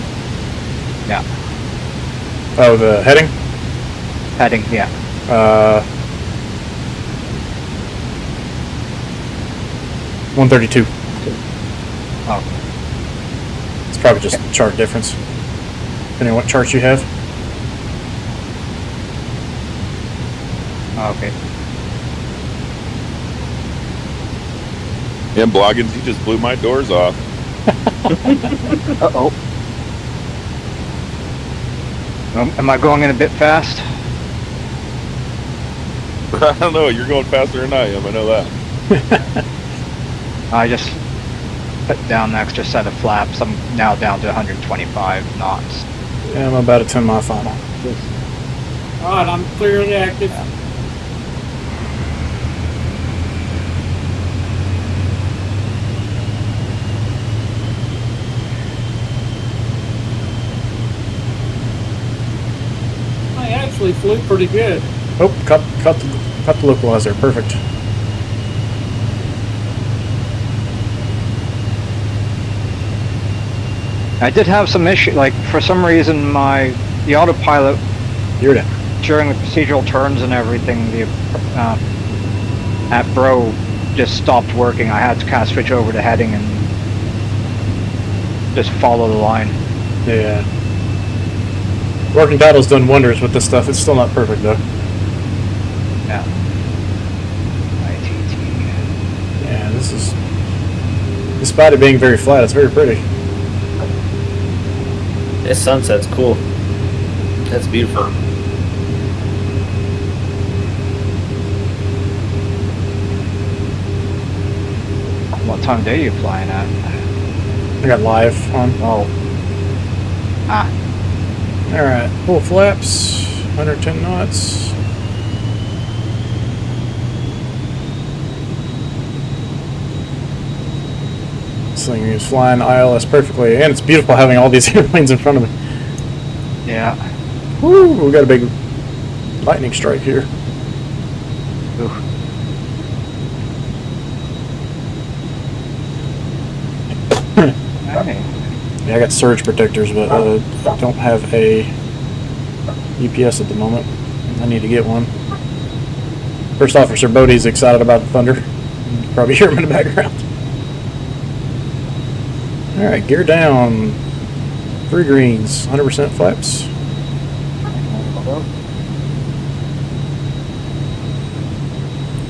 Yeah. Oh, the heading? Heading, yeah. 132. Oh, It's probably just chart difference. Depending on what charts you have. okay. Yeah, Bloggins, he just blew my doors off. Uh-oh. Am I going in a bit fast? I don't know, you're going faster than I am, I know that. I just put down an extra set of flaps. I'm now down to 125 knots. Yeah, I'm about a 10-mile final. All right, I'm clearly active. I actually flew pretty good. Oh, cut the localizer. Perfect. I did have some issue, like for some reason the autopilot You're down. during the procedural turns and everything, at Bro just stopped working. I had to kind of switch over to heading and just follow the line. Yeah. Working title's done wonders with this stuff. It's still not perfect though. Yeah. ITT. Yeah, despite it being very flat, it's very pretty. This sunset's cool. That's beautiful. What time of day are you flying at? I got live on. Oh. Ah. Alright, full flaps, 110 knots. This thing is flying ILS perfectly, and it's beautiful having all these airplanes in front of me. Yeah. Woo, we got a big lightning strike here. Ooh. Hey. Yeah, I got surge protectors, but I don't have a UPS at the moment. I need to get one. First Officer Bodie's excited about the thunder. You can probably hear him in the background. Alright, gear down. 3 greens, 100% flaps.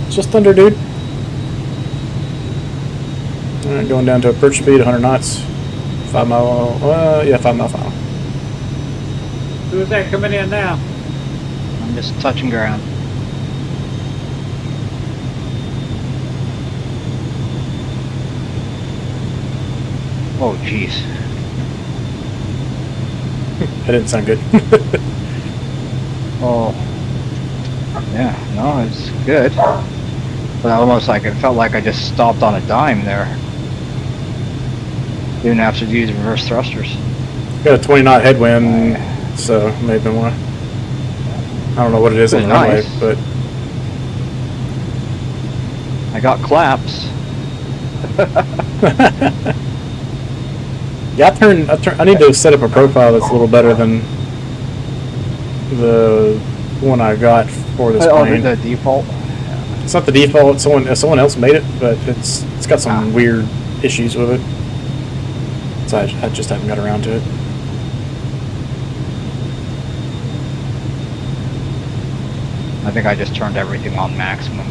It's just thunder, dude. Alright, going down to approach speed, 100 knots. 5 mile, 5 mile final. Who's that coming in now? I'm just touching ground. Oh, jeez. That didn't sound good. Oh. Yeah, no, it's good. But almost like it felt like I just stopped on a dime there. Even after using reverse thrusters. Got a 20 knot headwind, so it may have been why. I don't know what it is on the runway, Nice. but I got claps. Yeah, I need to set up a profile that's a little better than the one I got for this Oh, plane. the default. It's not the default. Someone else made it, but it's got some weird issues with it. So I just haven't got around to it. I think I just turned everything on maximum.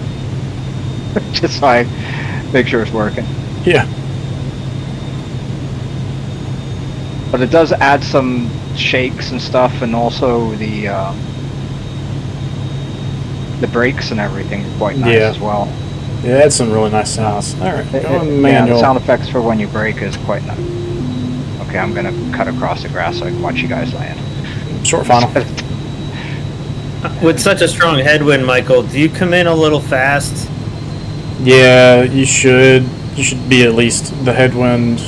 Just so I make sure it's working. Yeah. But it does add some shakes and stuff, and also the brakes and everything are quite nice Yeah. as well. Yeah, it's some really nice sounds. All right, Yeah, the manual. sound effects for when you brake is quite nice. Okay, I'm gonna cut across the grass so I can watch you guys land. Short final. With such a strong headwind, Michael, do you come in a little fast? Yeah, you should. You should be at least the headwind.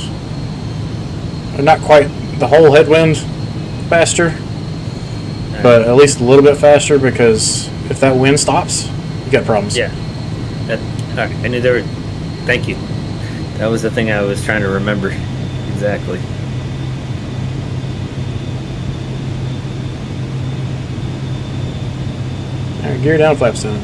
Not quite the whole headwind faster, but at least a little bit faster, because if that wind stops, you got problems. Yeah. All right, I knew there were. Thank you. That was the thing I was trying to remember. Exactly. All right, gear down, flaps down.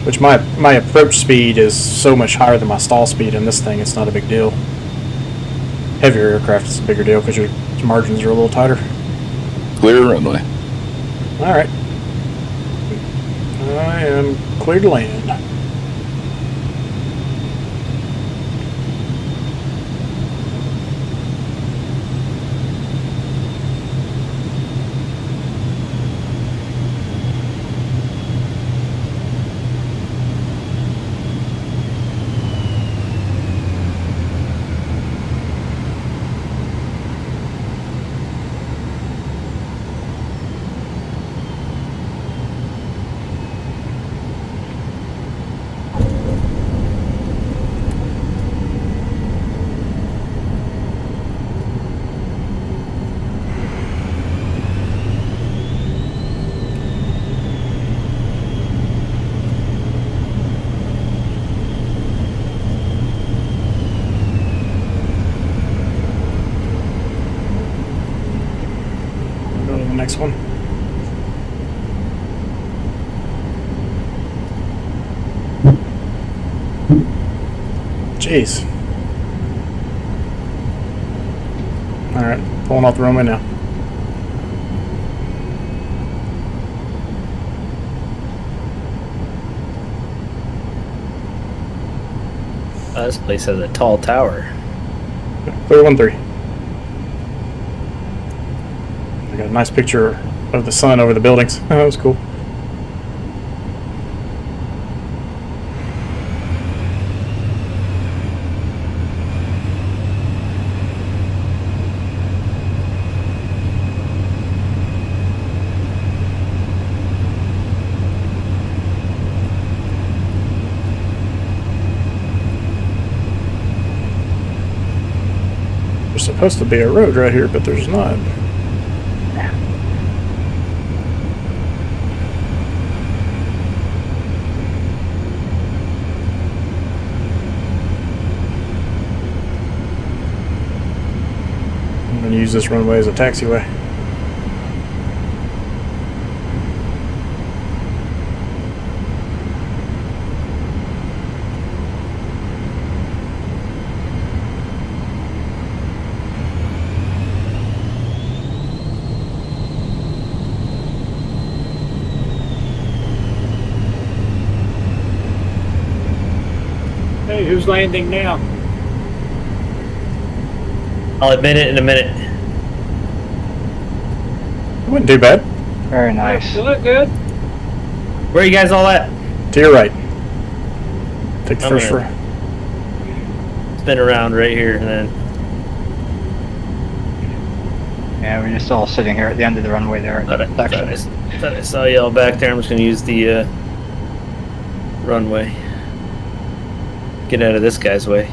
Which my approach speed is so much higher than my stall speed in this thing, it's not a big deal. Heavier aircraft is a bigger deal because your margins are a little tighter. Clear runway. Alright. I am clear to land. Go to the next one. Jeez. Alright, pulling off the runway now. This place has a tall tower. Clear 1-3. I got a nice picture of the sun over the buildings. Oh, that was cool. There's supposed to be a road right here, but there's not. I'm going to use this runway as a taxiway. Hey, who's landing now? I'll admit it in a minute. It wasn't too bad. Very nice. You look good. Where are you guys all at? To your right. Take the I'm first gonna- row. Spin around right here and then. Yeah, we're just all sitting here at the end of the runway there at Thought that I section. thought I saw y'all back there. I'm just gonna use the runway. Get out of this guy's way.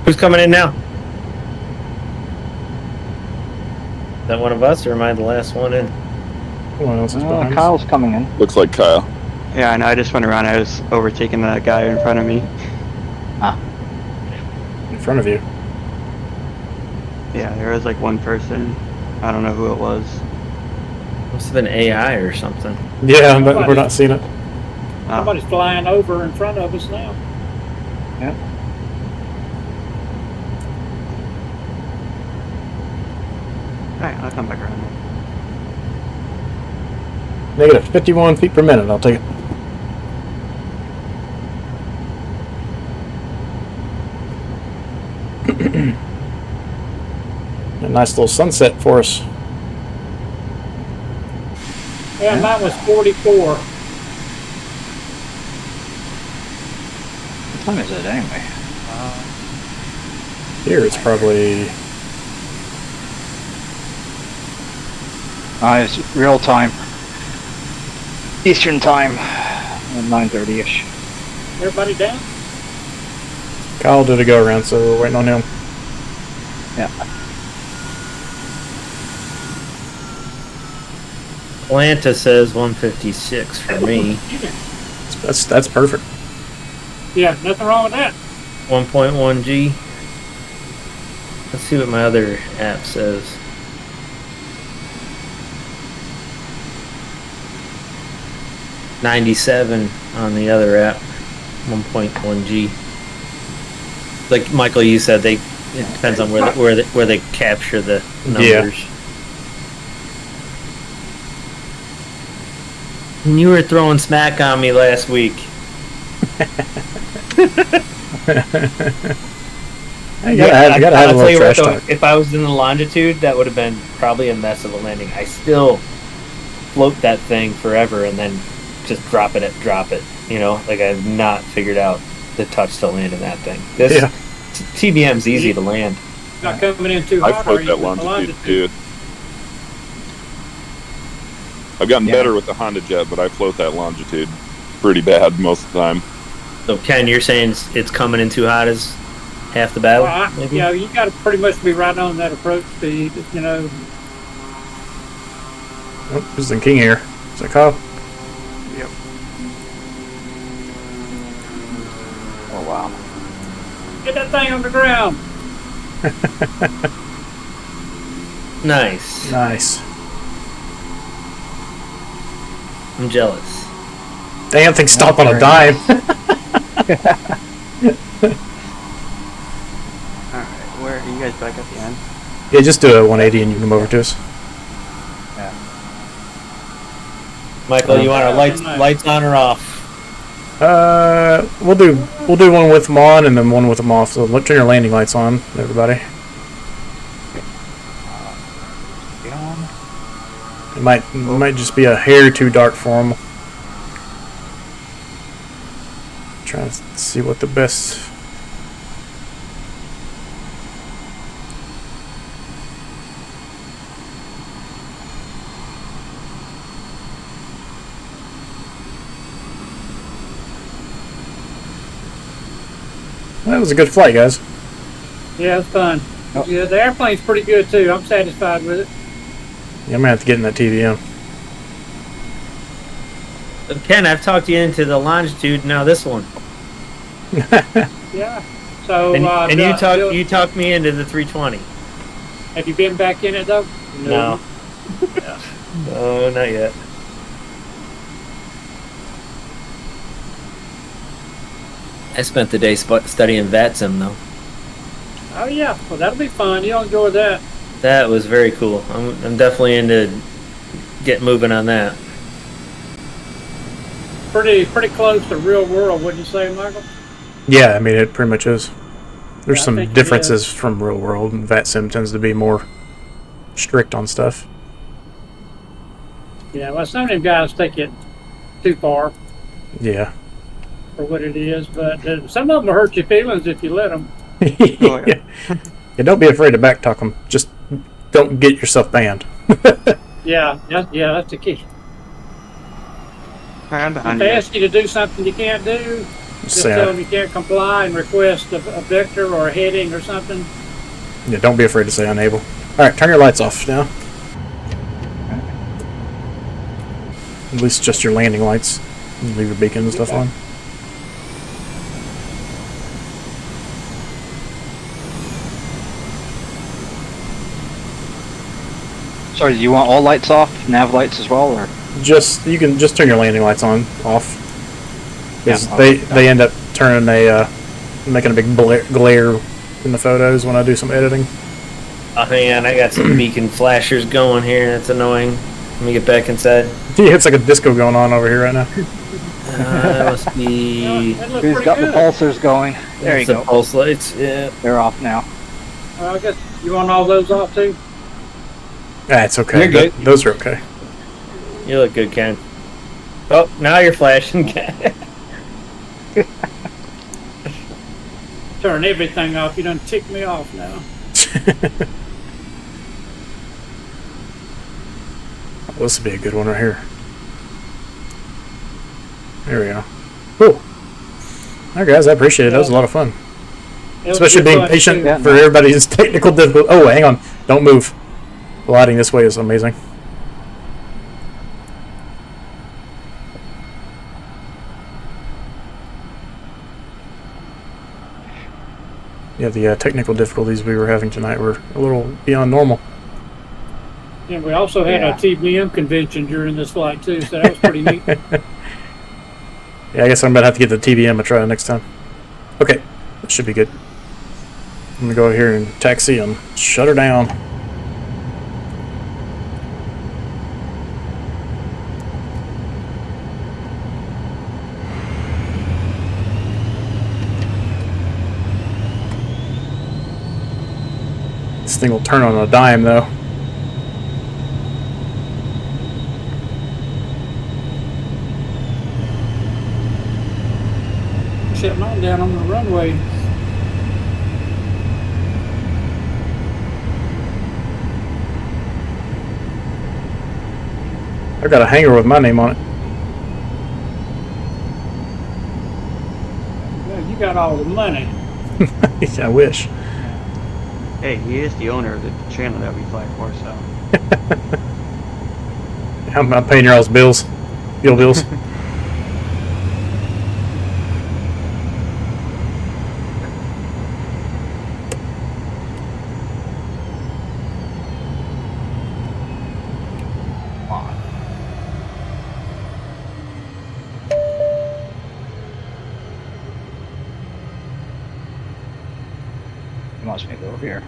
Who's coming in now? Is that one of us, or am I the last one in? Someone else is behind us. Kyle's coming in. Looks like Kyle. Yeah, and I just went around. I was overtaking that guy in front of me. front of you. Yeah, there was like one person. I don't know who it was. Must have been AI or something. Yeah, but we're not seeing it. Somebody's flying over in front of us now. Alright, I'll come back around. Negative 51 feet per minute. I'll take it. A nice little sunset for us. Yeah, mine was 44. What time is it anyway? Here it's probably It's real time. Eastern time. 9:30ish. Everybody down? Kyle did a go around, so we're waiting on him. Yeah. Atlanta says 156 for me. That's perfect. Yeah, nothing wrong with that. 1.1 G. Let's see what my other app says. .97 on the other app. 1.1 G. Like Michael, you said, it depends on where they capture the numbers. Yeah. And you were throwing smack on me last week. You gotta have a little trash talk. If I was in the longitude, that would have been probably a mess of a landing. I still float that thing forever and then just drop it. You know, like I've not figured out the touch to land in that thing. This TBM's easy to land. Not coming in too I hot. float are you that with the longitude too. I've gotten better with the Honda Jet, but I float that longitude pretty bad most of the time. So Ken, you're saying it's coming in too hot as half the battle? Well, maybe? yeah, you got to pretty much be right on that approach speed. You know. Oh, this is in King Air. Is that Kyle? Yep. Oh wow. Get that thing on the ground. Nice. Nice. I'm jealous. Damn thing stop on a dime. Alright, where are you guys back at the end? Yeah, just do a 180 and you can come over to us. Michael, you want our lights on or off? We'll do one with them on and then one with them off. So turn your landing lights on, everybody. It might just be a hair too dark for them. Trying to see what the best. That was a good flight, guys. Yeah, it's fun. Oh. Yeah, the airplane's pretty good too. I'm satisfied with it. Yeah, I'm gonna have to get in that TVM. Ken, I've talked you into the longitude. Now this one. Yeah. So And you talked me into the 320. Have you been back in it though? No. No, not yet. I spent the day studying VATSIM though. Oh yeah. Well, that'll be fun. You'll enjoy that. That was very cool. I'm definitely into get moving on that. Pretty close to real world, wouldn't you say, Michael? Yeah, I mean it pretty much is. There's Yeah, I some think it differences from real world, and VATSIM tends to be more strict on stuff. Yeah. Well, some of them guys take it too far Yeah. for what it is, but some of them will hurt your feelings if you let them. Oh, yeah. Yeah, don't be afraid to backtalk them. Just don't get yourself banned. Yeah. That's the key. Alright, I'm If behind they you guys. ask you to do something you can't do, just Say, tell them you can't comply and request a vector or a heading or something. yeah, don't be afraid to say unable. All right, turn your lights off now. At least just your landing lights. Leave your beacon and stuff on. Sorry, do you want all lights off, nav lights as well, or? You can just turn your landing lights on off. Because Yeah, they end up turning making a big glare in the photos when I do some editing. Oh man, I got some beacon flashers going here. That's annoying. Let me get back inside. Yeah, it's like a disco going on over here right now. That must be. That looks Who's pretty got good. the pulsers going? There you the go. pulse lights. Yeah. They're off now. I guess you want all those off too? It's okay. You're good. Those are okay. You look good, Ken. Oh, now you're flashing, Ken. Turn everything off. You done tick me off now. This would be a good one right here. There we go. Cool. All right, guys, I appreciate it. That was a lot of fun. It was Especially good being fun, patient too. for everybody's technical difficulty. Oh, hang on. Don't move. The lighting this way is amazing. Yeah, the technical difficulties we were having tonight were a little beyond normal. And we also had Yeah. a TBM convention during this flight too, so that was pretty neat. Yeah, I guess I'm going to have to give the TBM a try next time. Okay, that should be good. I'm going to go over here and taxi and shut her down. This thing will turn on a dime, though. Shut mine down on the runway. I've got a hanger with my name on it. Well, you got all the money. I wish. Hey, he is the owner of the channel that we fly for, so. I'm paying your all's bills. Fuel bills. He wants me to go over here.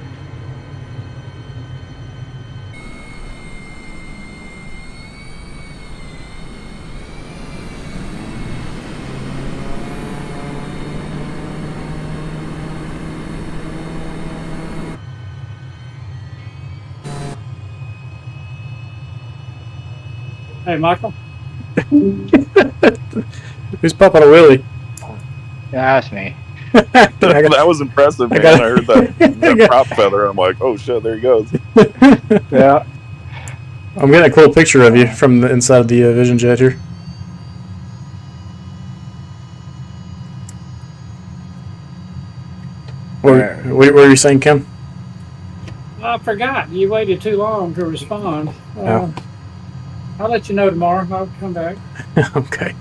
Hey, Michael. Who's popping a wheelie? Yeah, that's me. That was impressive, man. I heard that prop feather. I'm like, oh shit, there he goes. Yeah. I'm getting a cool picture of you from the inside of the Vision Jet here. What were you saying, Kim? I forgot. You waited too long to respond. Yeah. I'll let you know tomorrow. I'll come back. Okay.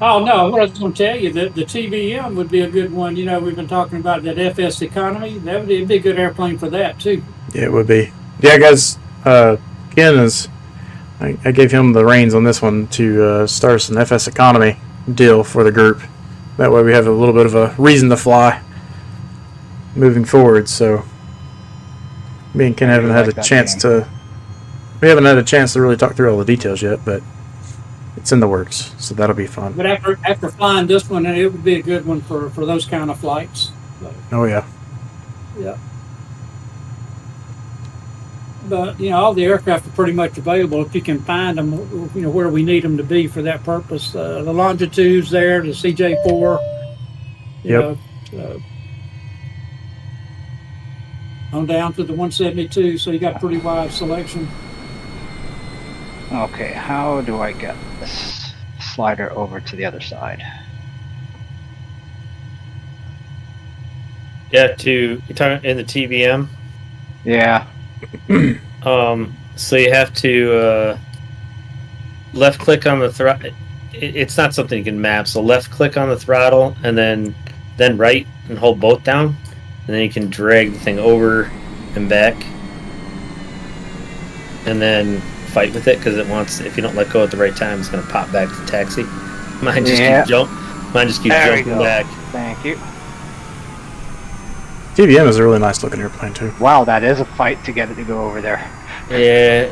Oh, no. What I was going to tell you, that the TBM would be a good one. You know, we've been talking about that FS economy. That would be a good airplane for that, too. Yeah, it would be. Yeah, guys, Ken is... I gave him the reins on this one to start us an FS economy deal for the group. That way we have a little bit of a reason to fly moving forward, so... Me and Ken haven't had a chance to... We haven't had a chance to really talk through all the details yet, but it's in the works, so that'll be fun. But after flying this one, it would be a good one for those kind of flights. So, Oh, yeah. yeah. But, you know, all the aircraft are pretty much available if you can find them, you know, where we need them to be for that purpose. The Longitude's there, the CJ4. Yep. On down to the 172, so you got a pretty wide selection. Okay, how do I get this slider over to the other side? Yeah, you're talking in the TBM. Yeah. So you have to left click on the throttle. It's not something you can map. So left click on the throttle and then right and hold both down, and then you can drag the thing over and back. and then fight with it because it wants. If you don't let go at the right time, it's gonna pop back to taxi. Mine just Yeah. keeps Mine just keeps There we jumping go. back. Thank you. TVM is a really nice looking airplane too. Wow, that is a fight to get it to go over there. Yeah,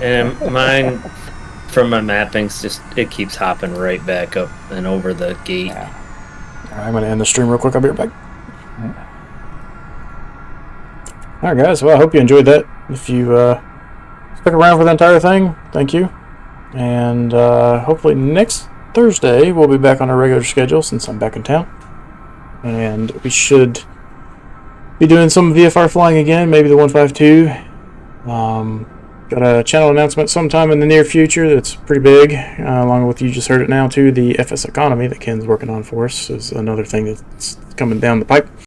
and mine from my mappings it keeps hopping right back up and over the gate. Yeah. All right, I'm going to end the stream real quick. I'll be right back. All right, guys. Well, I hope you enjoyed that. If you stuck around for the entire thing, thank you. And hopefully next Thursday we'll be back on our regular schedule since I'm back in town. And we should be doing some VFR flying again, maybe the 152. Got a channel announcement sometime in the near future that's pretty big, along with you just heard it now too. The FS economy that Ken's working on for us is another thing that's coming down the pipe.